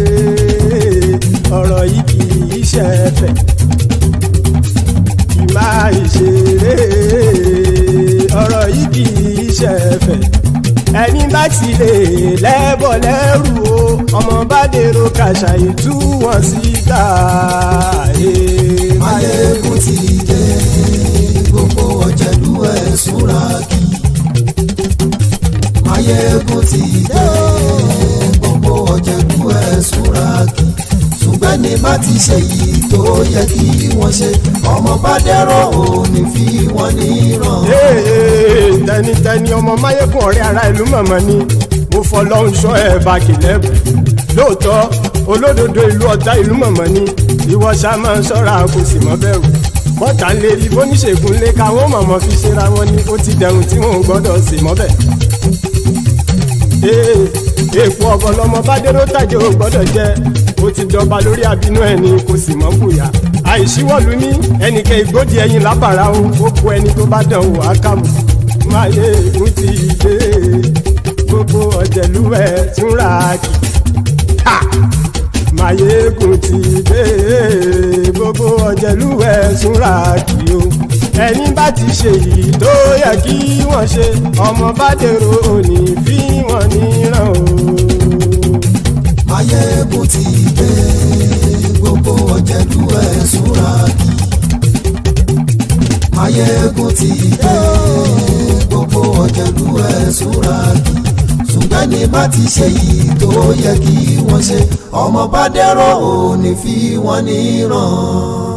ọ̀rọ̀ yìí kì í ṣẹ̀fẹ̀. Kì máa yí ṣeré, ọ̀rọ̀ yìí kì í ṣẹ̀fẹ̀. Ẹni bá ti lè lẹ́bọ̀ lẹ́rù o, ọmọ bá dèrò kàṣàyè tú wọn síta. Máyégún ti dé. Gbogbo ọ̀jẹ̀lú ẹ̀sùn ra kì. Máyégún ti dé. Gbogbo ọ̀jẹ̀lú ẹ̀sùn ra kì. Ṣùgbọ́n ní bá ti ṣe yìí tó yẹ kí wọ́n ṣe, ọmọ bá dẹ́rọ̀ ò ní fi wọ́n níran. Tẹnitẹni ọmọ Máyégún ọ̀rẹ́ ara ìlú mọ̀mọ́ ni mo fọlọ́hún ṣọ́ ẹ̀ bá kìlẹ́bù. Lóòótọ́ olódodo ìlú ọ̀tá ìlú mọ̀mọ́ ni ìwọ ṣá máa ń ṣọ́ra kò sì mọ́ bẹ̀rù. Bọ́tà ń lè rí bóníṣègùn lé káwọn mọ̀mọ́ fi ṣera wọn ni ó ti dẹrùn tí wọn ò gbọ́dọ̀ sì mọ́ bẹ̀. Èèpo ọ̀bọ lọmọ bá dérò tàjẹ́ ò gbọ́dọ̀ jẹ́, ó ti dọba lórí àbínú ẹni kò sì mọ́ bùyà. Àìsíwọ́lu ní ẹnìkẹ́ ìgbódì ẹyin lábàrá o, ó kó ẹni tó bá dán o àkàmù. Máyégún ti dé. Gbogbo ọ̀jẹ̀lú ẹ̀sùn ra kì. Máyégún ti dé. Gbogbo ọ̀jẹ̀lú ẹ̀sùn ra kì o. Ẹni bá ti ṣe yìí tó yẹ kí wọ́n ṣe, ọmọ bá dèrò òní fi wọ́n níran o. Máyégún ti dé. Gbogbo ọ̀jẹ̀lú ẹ̀sùn ra kì. Máyégún ti dé. Gbogbo ọ̀jẹ̀lú ẹ̀sùn ra kì. Ṣùgbọ́n ní bá ti ṣe yìí tó yẹ kí wọ́n ṣe, ọmọ bá dẹ́rọ̀ ò ní fi wọ́n níran.